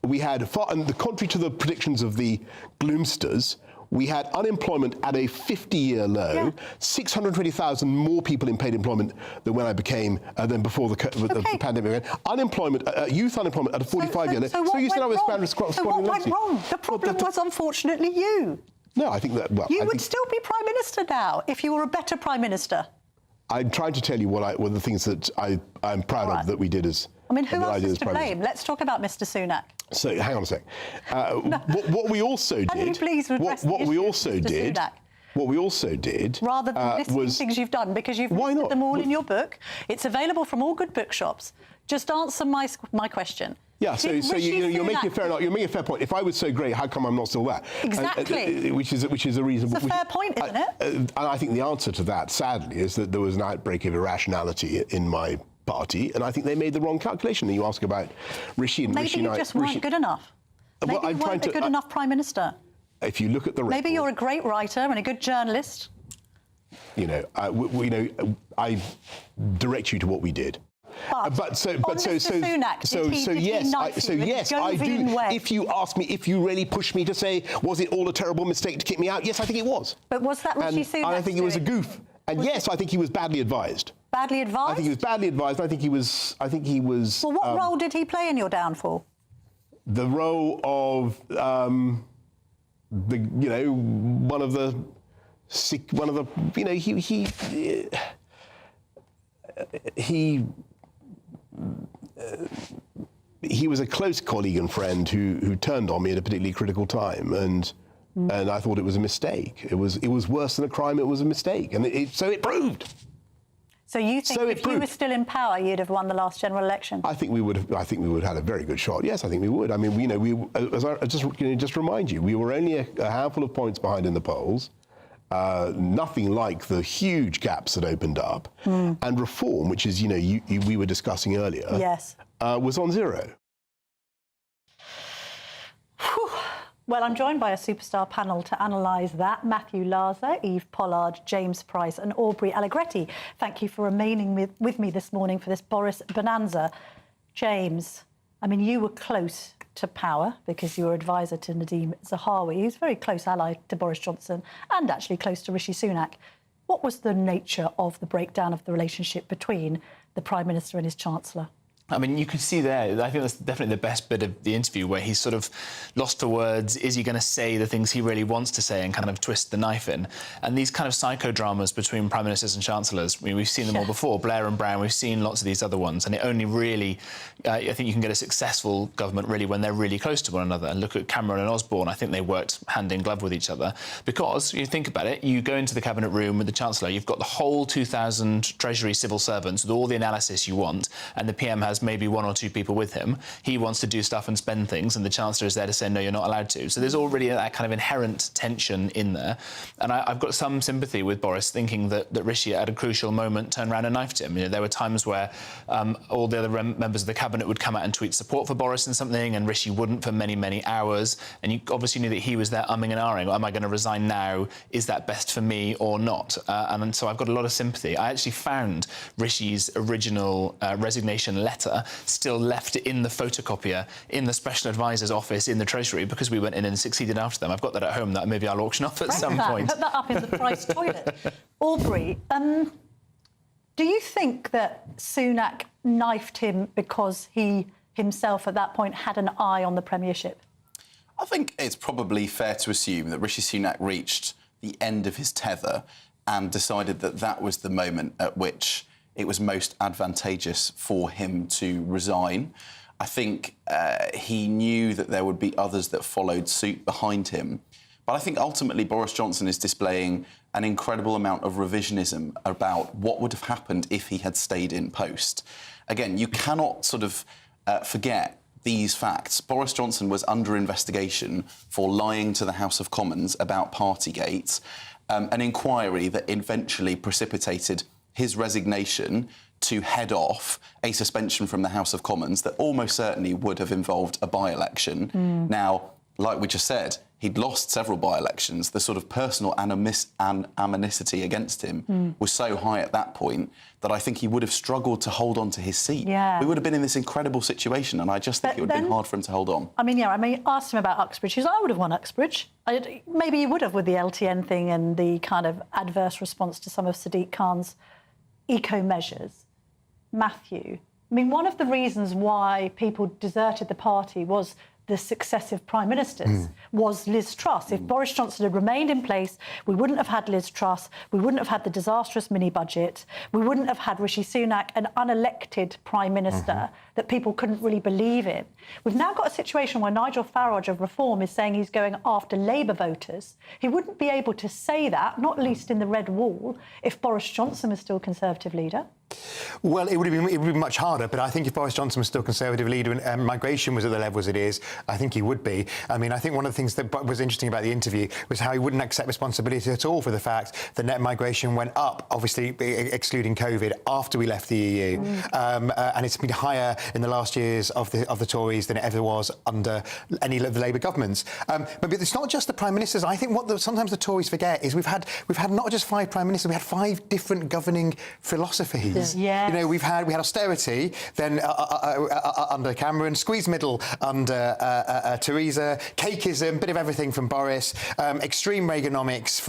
we had, and the contrary to the predictions of the gloomsters, we had unemployment at a 50-year low, 620,000 more people in paid employment than when I became, than before the pandemic. Unemployment, youth unemployment at a 45-year low. So what went wrong? The problem was unfortunately you. No, I think that... Well, you would still be Prime Minister now if you were a better Prime Minister. I'm trying to tell you what the things that I'm proud of that we did as... I mean, who else is to blame? Let's talk about Mr. Sunak. So, hang on a sec. What we also did... Can you please address the issue of Mr. Sunak? What we also did... Rather than listing things you've done, because you've listed them all in your book. It's available from all good bookshops. Just answer my question. Yeah, so you're making a fair point. If I was so great, how come I'm not still there? Exactly. Which is a reasonable... It's a fair point, isn't it? And I think the answer to that, sadly, is that there was an outbreak of irrationality in my party, and I think they made the wrong calculation. And you ask about Rishi and Rishi... Maybe you just weren't good enough. Maybe you weren't a good enough Prime Minister. If you look at the record... Maybe you're a great writer and a good journalist. You know, I direct you to what we did. Yes, I do. If you ask me, if you really push me to say, was it all a terrible mistake to kick me out? Yes, I think it was. But was that Rishi Sunak? I think it was a goof. And yes, I think he was badly advised. Badly advised? I think he was badly advised. I think he was. Well, what role did he play in your downfall? The role of he was a close colleague and friend who turned on me at a particularly critical time, and I thought it was a mistake. It was worse than a crime. It was a mistake, and so it proved. So you think if you were still in power, you'd have won the last general election? I think we would have. I think we would have had a very good shot. Yes, I think we would. I mean, as I just remind you, we were only a handful of points behind in the polls. Nothing like the huge gaps that opened up, and reform, which is we were discussing earlier, yes, was on zero. Whew. Well, I'm joined by a superstar panel to analyse that. Matthew Laza, Eve Pollard, James Price and Aubrey Allegretti. Thank you for remaining with me this morning for this Boris bonanza. James, I mean, you were close to power because you were advisor to Nadhim Zahawi, who's a very close ally to Boris Johnson and actually close to Rishi Sunak. What was the nature of the breakdown of the relationship between the Prime Minister and his Chancellor? I mean, you can see there, I think that's definitely the best bit of the interview, where he's sort of lost for words. Is he going to say the things he really wants to say and kind of twist the knife in? And these kind of psychodramas between Prime Ministers and Chancellors, I mean, we've seen them all before. Blair and Brown, we've seen lots of these other ones. And it only really, I think you can get a successful government really when they're really close to one another. And look at Cameron and Osborne, I think they worked hand in glove with each other. Because, you think about it, you go into the Cabinet room with the Chancellor, you've got the whole 2,000 Treasury civil servants with all the analysis you want, and the PM has maybe one or two people with him. He wants to do stuff and spend things, and the Chancellor is there to say, no, you're not allowed to. So there's already that kind of inherent tension in there. And I've got some sympathy with Boris, thinking that Rishi, at a crucial moment, turned around and knifed him. There were times where all the other members of the Cabinet would come out and tweet support for Boris and something, and Rishi wouldn't for many, many hours. And you obviously knew that he was there umming and ahhing. Am I going to resign now? Is that best for me or not? And so I've got a lot of sympathy. I actually found Rishi's original resignation letter still left in the photocopier in the Special Advisor's office in the Treasury, because we went in and succeeded after them. I've got that at home that maybe I'll auction off at some point. Put that up in the Price toilet. Aubrey, do you think that Sunak knifed him because he himself at that point had an eye on the premiership? I think it's probably fair to assume that Rishi Sunak reached the end of his tether and decided that that was the moment at which it was most advantageous for him to resign. I think he knew that there would be others that followed suit behind him. But I think ultimately Boris Johnson is displaying an incredible amount of revisionism about what would have happened if he had stayed in post. Again, you cannot sort of forget these facts. Boris Johnson was under investigation for lying to the House of Commons about Partygate, an inquiry that eventually precipitated his resignation to head off a suspension from the House of Commons that almost certainly would have involved a by-election. Now, like we just said, he'd lost several by-elections. The sort of personal animosity against him was so high at that point that I think he would have struggled to hold on to his seat. Yeah. We would have been in this incredible situation, and I just think it would have been hard for him to hold on. I mean, asked him about Uxbridge. He said, I would have won Uxbridge. Maybe he would have with the LTN thing and the kind of adverse response to some of Sadiq Khan's eco measures. Matthew, I mean, one of the reasons why people deserted the party was the successive prime ministers was Liz Truss. If Boris Johnson had remained in place, we wouldn't have had Liz Truss, we wouldn't have had the disastrous mini-budget, we wouldn't have had Rishi Sunak, an unelected prime minister that people couldn't really believe in. We've now got a situation where Nigel Farage of Reform is saying he's going after Labour voters. He wouldn't be able to say that, not least in the Red Wall, if Boris Johnson was still Conservative leader. Well, it would be much harder, but I think if Boris Johnson was still Conservative leader and migration was at the levels it is, I think he would be. I mean, I think one of the things that was interesting about the interview was how he wouldn't accept responsibility at all for the fact that net migration went up, obviously excluding COVID, after we left the EU. And it's been higher in the last years of the Tories than it ever was under any of the Labour governments. But it's not just the Prime Ministers. I think what sometimes the Tories forget is we've had not just 5 Prime Ministers, we had 5 different governing philosophies. Yes. You know, we had austerity, then under Cameron, squeeze middle under Theresa, cakeism, bit of everything from Boris, extreme Reaganomics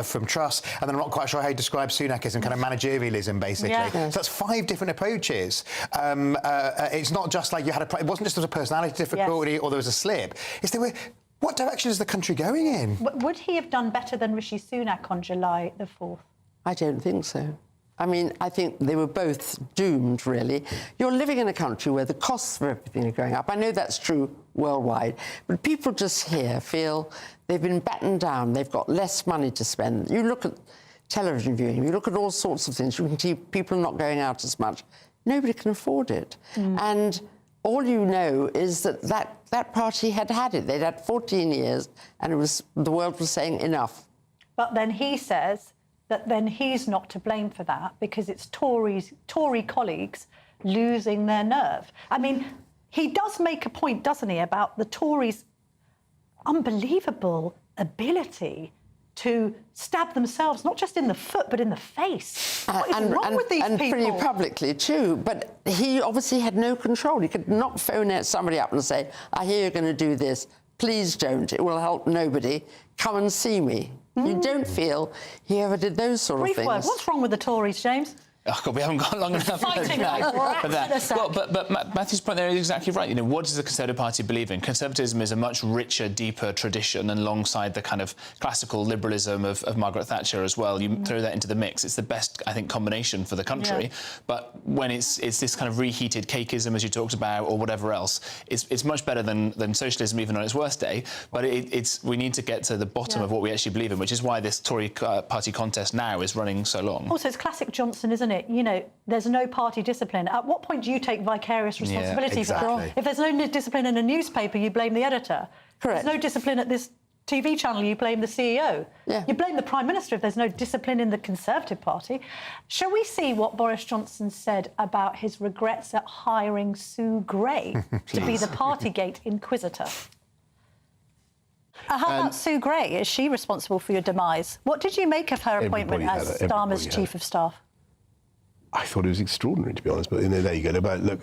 from Truss, and then I'm not quite sure how you describe Sunakism, kind of managerialism, basically. Yeah. So that's 5 different approaches. It's not just like it wasn't just there was a personality difficulty or there was a slip. What direction is the country going in? Would he have done better than Rishi Sunak on July the 4th? I don't think so. I mean, I think they were both doomed, really. You're living in a country where the costs for everything are going up. I know that's true worldwide, but people just here feel they've been battened down, they've got less money to spend. You look at television viewing, you look at all sorts of things, you can see people not going out as much. Nobody can afford it. And all you know is that party had it. They'd had 14 years, and the world was saying enough. But then he says that then he's not to blame for that because it's Tory colleagues losing their nerve. I mean, he does make a point, doesn't he, about the Tories' unbelievable ability to stab themselves, not just in the foot, but in the face. What is wrong with these people? And pretty publicly, too. But he obviously had no control. He could not phone somebody up and say, I hear you're going to do this. Please don't. It will help nobody. Come and see me. You don't feel he ever did those sort of things. Brief word. What's wrong with the Tories, James? Oh God, we haven't got long enough for that. Well, but Matthew's point there is exactly right. You know, what does the Conservative Party believe in? Conservatism is a much richer, deeper tradition, and alongside the kind of classical liberalism of Margaret Thatcher as well. You throw that into the mix. It's the best, I think, combination for the country. Yeah. But when it's this kind of reheated cakeism, as you talked about, or whatever else, it's much better than socialism, even on its worst day. But we need to get to the bottom of what we actually believe in, which is why this Tory party contest now is running so long. Also, it's classic Johnson, isn't it? You know, there's no party discipline. At what point do you take vicarious responsibility for that? If there's no discipline in a newspaper, you blame the editor. Correct. If there's no discipline at this TV channel, you blame the CEO. Yeah. You blame the Prime Minister if there's no discipline in the Conservative Party. Shall we see what Boris Johnson said about his regrets at hiring Sue Gray to be the Partygate inquisitor? How about Sue Gray? Is she responsible for your demise? What did you make of her appointment as Starmer's Chief of Staff? I thought it was extraordinary, to be honest. But there you go. But look,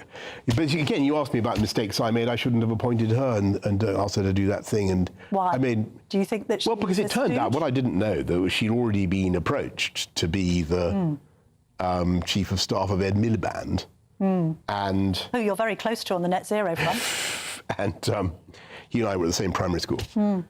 but again, you asked me about mistakes I made. I shouldn't have appointed her and asked her to do that thing. And why? I mean, do you think that? She because it turned out what I didn't know, though, she'd already been approached to be the Chief of Staff of Ed Miliband, and who you're very close to on the net zero front. And he and I were at the same primary school.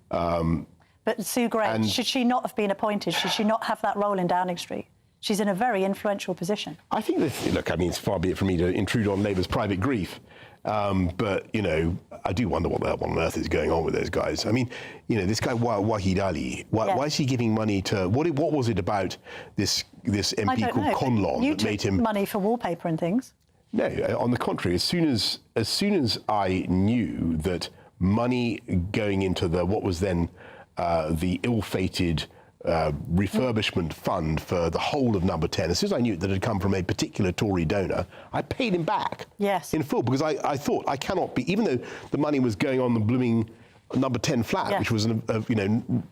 But Sue Gray, should she not have been appointed? Should she not have that role in Downing Street? She's in a very influential position. I think that, look, I mean, it's far be it from me to intrude on Labour's private grief, but, you know, I do wonder what on earth is going on with those guys. I mean, you know, this guy, Wahid Ali, why is he giving money to... What was it about this MP called Conlon that made him... money for wallpaper and things. No, on the contrary, as soon as I knew that money going into what was then the ill-fated... refurbishment fund for the whole of Number 10. As soon as I knew that it had come from a particular Tory donor, I paid him back in full because I thought I cannot be, even though the money was going on the blooming Number 10 flat, which was, you know,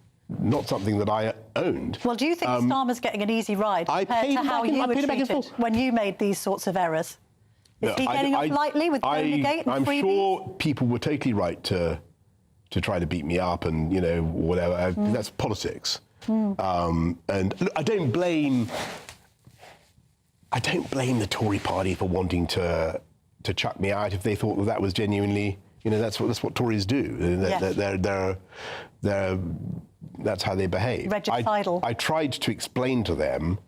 not something that I owned. Well, do you think Starmer's getting an easy ride compared to how you were treated when you made these sorts of errors? Is he getting off lightly with Donagate and freebies? I'm sure people were totally right to try to beat me up and, you know, whatever. That's politics. And look, I don't blame the Tory party for wanting to chuck me out if they thought that was genuinely, you know, that's what Tories do. That's how they behave. Regicidal. I tried to explain to them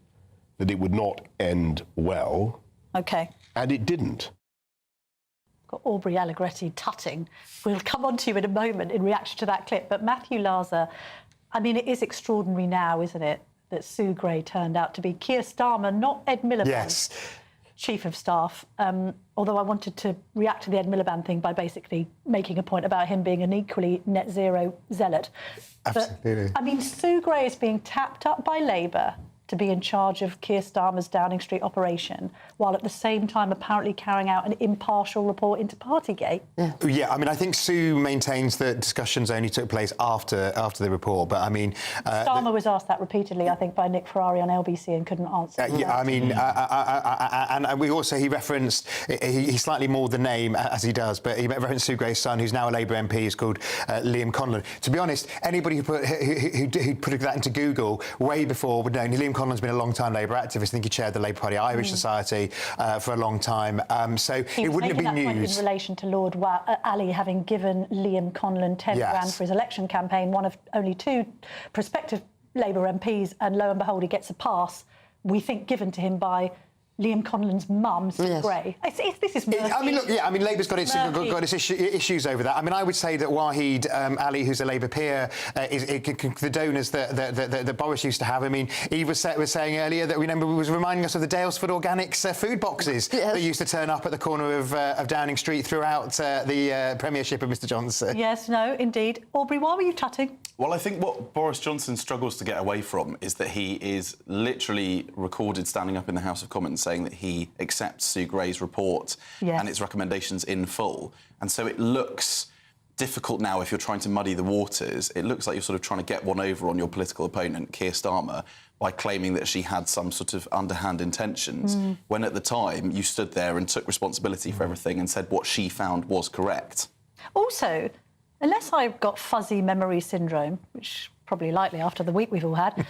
that it would not end well. Okay. And it didn't. Got Aubrey Allegretti tutting. We'll come on to you in a moment in reaction to that clip. But Matthew Laza, I mean, it is extraordinary now, isn't it, that Sue Gray turned out to be Keir Starmer, not Ed Miliband, Chief of Staff. Although I wanted to react to the Ed Miliband thing by basically making a point about him being an equally net zero zealot. Absolutely. But, I mean, Sue Gray is being tapped up by Labour to be in charge of Keir Starmer's Downing Street operation, while at the same time apparently carrying out an impartial report into Partygate. Yeah, I mean, I think Sue maintains that discussions only took place after the report, but I mean... Starmer was asked that repeatedly, I think, by Nick Ferrari on LBC and couldn't answer. Yeah, I mean, and we also, he referenced, he slightly mauled the name, as he does, but he referenced Sue Gray's son, who's now a Labour MP, is called Liam Conlon. To be honest, anybody who put that into Google way before would know. Liam Conlon's been a long-time Labour activist. I think he chaired the Labour Party Irish Society for a long time. So it wouldn't have been news. In relation to Lord Ali having given Liam Conlon 10 grand for his election campaign, one of only 2 prospective Labour MPs, and lo and behold, he gets a pass, we think, given to him by Liam Conlon's mum, Sue Gray. This is murky. I mean, look, yeah, I mean, Labour's got its issues over that. I mean, I would say that Waheed Ali, who's a Labour peer, is the donors that Boris used to have. I mean, Eve was saying earlier that was reminding us of the Dalesford Organics food boxes that used to turn up at the corner of Downing Street throughout the premiership of Mr Johnson. Yes, no, indeed. Aubrey, why were you tutting? Well, I think what Boris Johnson struggles to get away from is that he is literally recorded standing up in the House of Commons saying that he accepts Sue Gray's report and its recommendations in full. And so it looks difficult now if you're trying to muddy the waters. It looks like you're sort of trying to get one over on your political opponent, Keir Starmer, by claiming that she had some sort of underhand intentions, when at the time you stood there and took responsibility for everything and said what she found was correct. Also, unless I've got fuzzy memory syndrome, which probably likely after the week we've all had,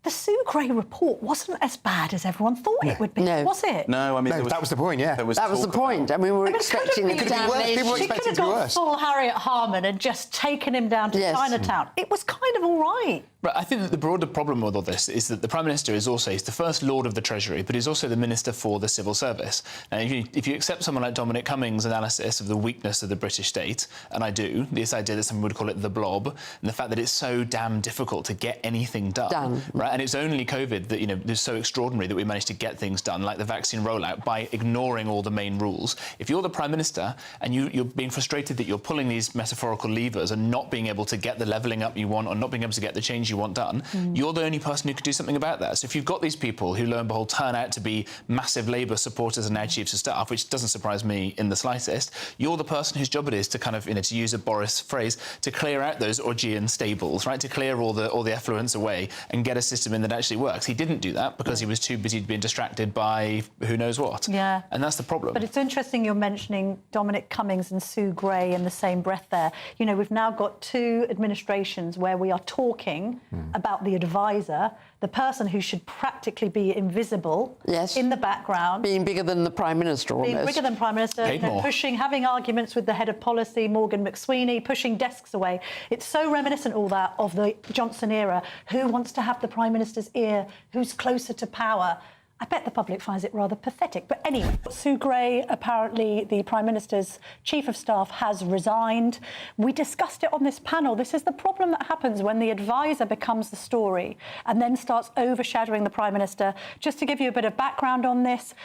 the Sue Gray report wasn't as bad as everyone thought it would be, was it? No, I mean... that was the point, yeah. That was the point. I mean, we were expecting it could be worse. People were She expecting could have it to be got worse. full Harriet Harman and just taken him down to Chinatown. It was kind of all right. Right, I think that the broader problem with all this is that the Prime Minister is he's the First Lord of the Treasury, but he's also the Minister for the Civil Service. Now, if you accept someone like Dominic Cummings' analysis of the weakness of the British state, and I do, this idea that someone would call it the blob, and the fact that it's so damn difficult to get anything done. Right, and it's only COVID that, is so extraordinary that we managed to get things done, like the vaccine rollout, by ignoring all the main rules. If you're the Prime Minister and you're being frustrated that you're pulling these metaphorical levers and not being able to get the levelling up you want or not being able to get the change you want done, you're the only person who could do something about that. So if you've got these people who, lo and behold, turn out to be massive Labour supporters and now chiefs of staff, which doesn't surprise me in the slightest, you're the person whose job it is to kind of, to use a Boris phrase, to clear out those Augean stables, right, to clear all the effluence away and get a system in that actually works. He didn't do that because he was too busy being distracted by who knows what. Yeah. And that's the problem. But it's interesting you're mentioning Dominic Cummings and Sue Gray in the same breath there. We've now got two administrations where we are talking about the advisor, the person who should practically be invisible in the background. Being bigger than the Prime Minister, almost. Being bigger than Prime Minister, having arguments with the head of policy, Morgan McSweeney, pushing desks away. It's so reminiscent, all that, of the Johnson era. Who wants to have the Prime Minister's ear? Who's closer to power? I bet the public finds it rather pathetic. But anyway, Sue Gray, apparently the Prime Minister's Chief of Staff, has resigned. We discussed it on this panel. This is the problem that happens when the advisor becomes the story and then starts overshadowing the Prime Minister. Just to give you a bit of background on this,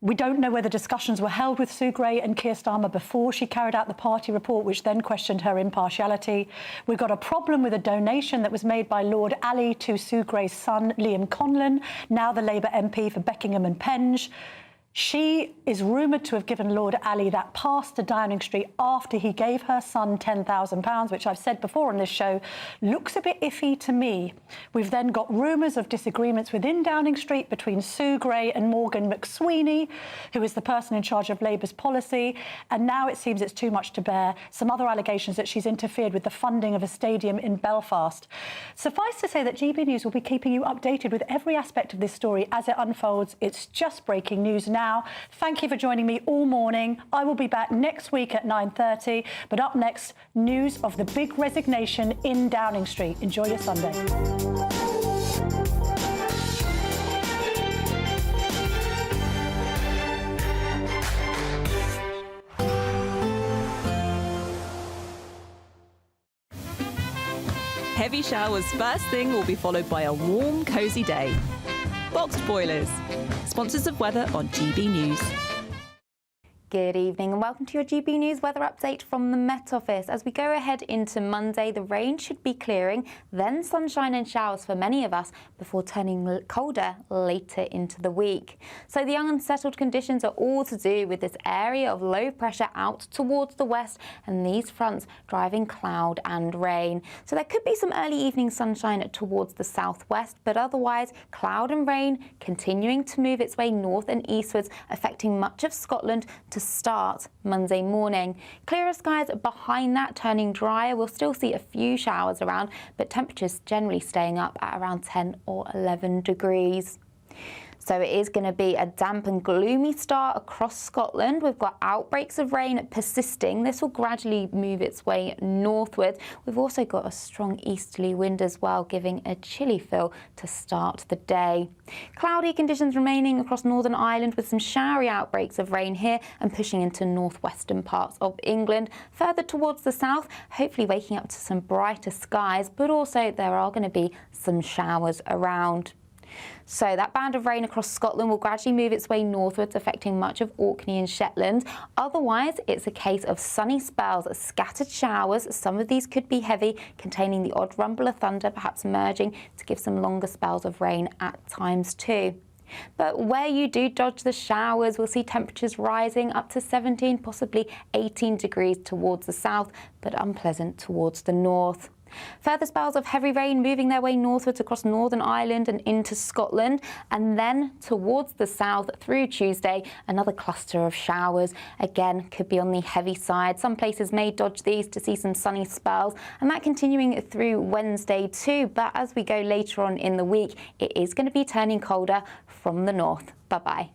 we don't know whether discussions were held with Sue Gray and Keir Starmer before she carried out the party report, which then questioned her impartiality. We've got a problem with a donation that was made by Lord Ali to Sue Gray's son, Liam Conlon, now the Labour MP for Beckingham and Penge. She is rumoured to have given Lord Ali that pass to Downing Street after he gave her son £10,000, which I've said before on this show, looks a bit iffy to me. We've then got rumours of disagreements within Downing Street between Sue Gray and Morgan McSweeney, who is the person in charge of Labour's policy, and now it seems it's too much to bear. Some other allegations that she's interfered with the funding of a stadium in Belfast. Suffice to say that GB News will be keeping you updated with every aspect of this story as it unfolds. It's just breaking news now. Thank you for joining me all morning. I will be back next week at 9:30. But up next, news of the big resignation in Downing Street. Enjoy your Sunday. Heavy showers first thing will be followed by a warm, cosy day. Boxed boilers, sponsors of weather on GB News. Good evening and welcome to your GB News weather update from the Met Office. As we go ahead into Monday, the rain should be clearing, then sunshine and showers for many of us before turning colder later into the week. So the unsettled conditions are all to do with this area of low pressure out towards the west and these fronts driving cloud and rain. So there could be some early evening sunshine towards the southwest, but otherwise cloud and rain continuing to move its way north and eastwards, affecting much of Scotland to start Monday morning. Clearer skies behind that, turning drier. We'll still see a few showers around, but temperatures generally staying up at around 10 or 11 degrees. So it is going to be a damp and gloomy start across Scotland. We've got outbreaks of rain persisting. This will gradually move its way northward. We've also got a strong easterly wind as well, giving a chilly feel to start the day. Cloudy conditions remaining across Northern Ireland with some showery outbreaks of rain here and pushing into northwestern parts of England. Further towards the south, hopefully waking up to some brighter skies, but also there are going to be some showers around. So that band of rain across Scotland will gradually move its way northwards, affecting much of Orkney and Shetland. Otherwise, it's a case of sunny spells, scattered showers. Some of these could be heavy, containing the odd rumble of thunder, perhaps emerging to give some longer spells of rain at times too. But where you do dodge the showers, we'll see temperatures rising up to 17, possibly 18 degrees towards the south, but unpleasant towards the north. Further spells of heavy rain moving their way northwards across Northern Ireland and into Scotland, and then towards the south through Tuesday, another cluster of showers. Again, could be on the heavy side. Some places may dodge these to see some sunny spells, and that continuing through Wednesday too. But as we go later on in the week, it is going to be turning colder from the north. Bye-bye.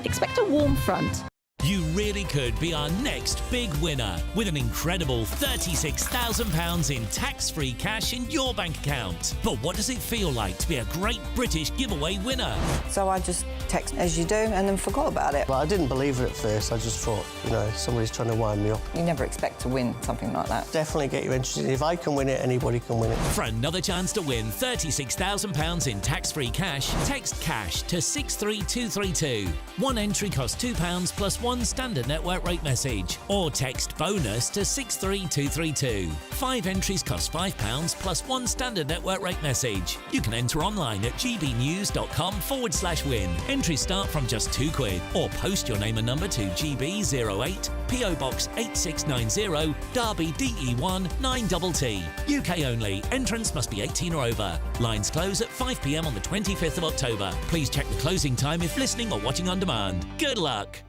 Expect a warm front. You really could be our next big winner with an incredible £36,000 in tax-free cash in your bank account. But what does it feel like to be a Great British Giveaway winner? So I just text as you do and then forgot about it. Well, I didn't believe it at first. I just thought, you know, somebody's trying to wind me up. You never expect to win something like that. Definitely get you interested. If I can win it, anybody can win it. For another chance to win £36,000 in tax-free cash, text cash to 63232. One entry costs £2 plus one standard network rate message, or text bonus to 63232. 5 entries cost £5 plus one standard network rate message. You can enter online at gbnews.com/win. Entries start from just £2, or post your name and number to GB08 PO Box 8690 Derby DE1 9TT. UK only. Entrance must be 18 or over. Lines close at 5 p.m. on the 25th of October. Please check the closing time if listening or watching on demand. Good luck.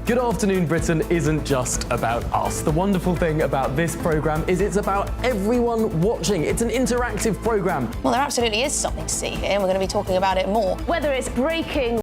Good Afternoon Britain isn't just about us. The wonderful thing about this programme is it's about everyone watching. It's an interactive programme. Well, there absolutely is something to see here, and we're going to be talking about it more. Whether it's breaking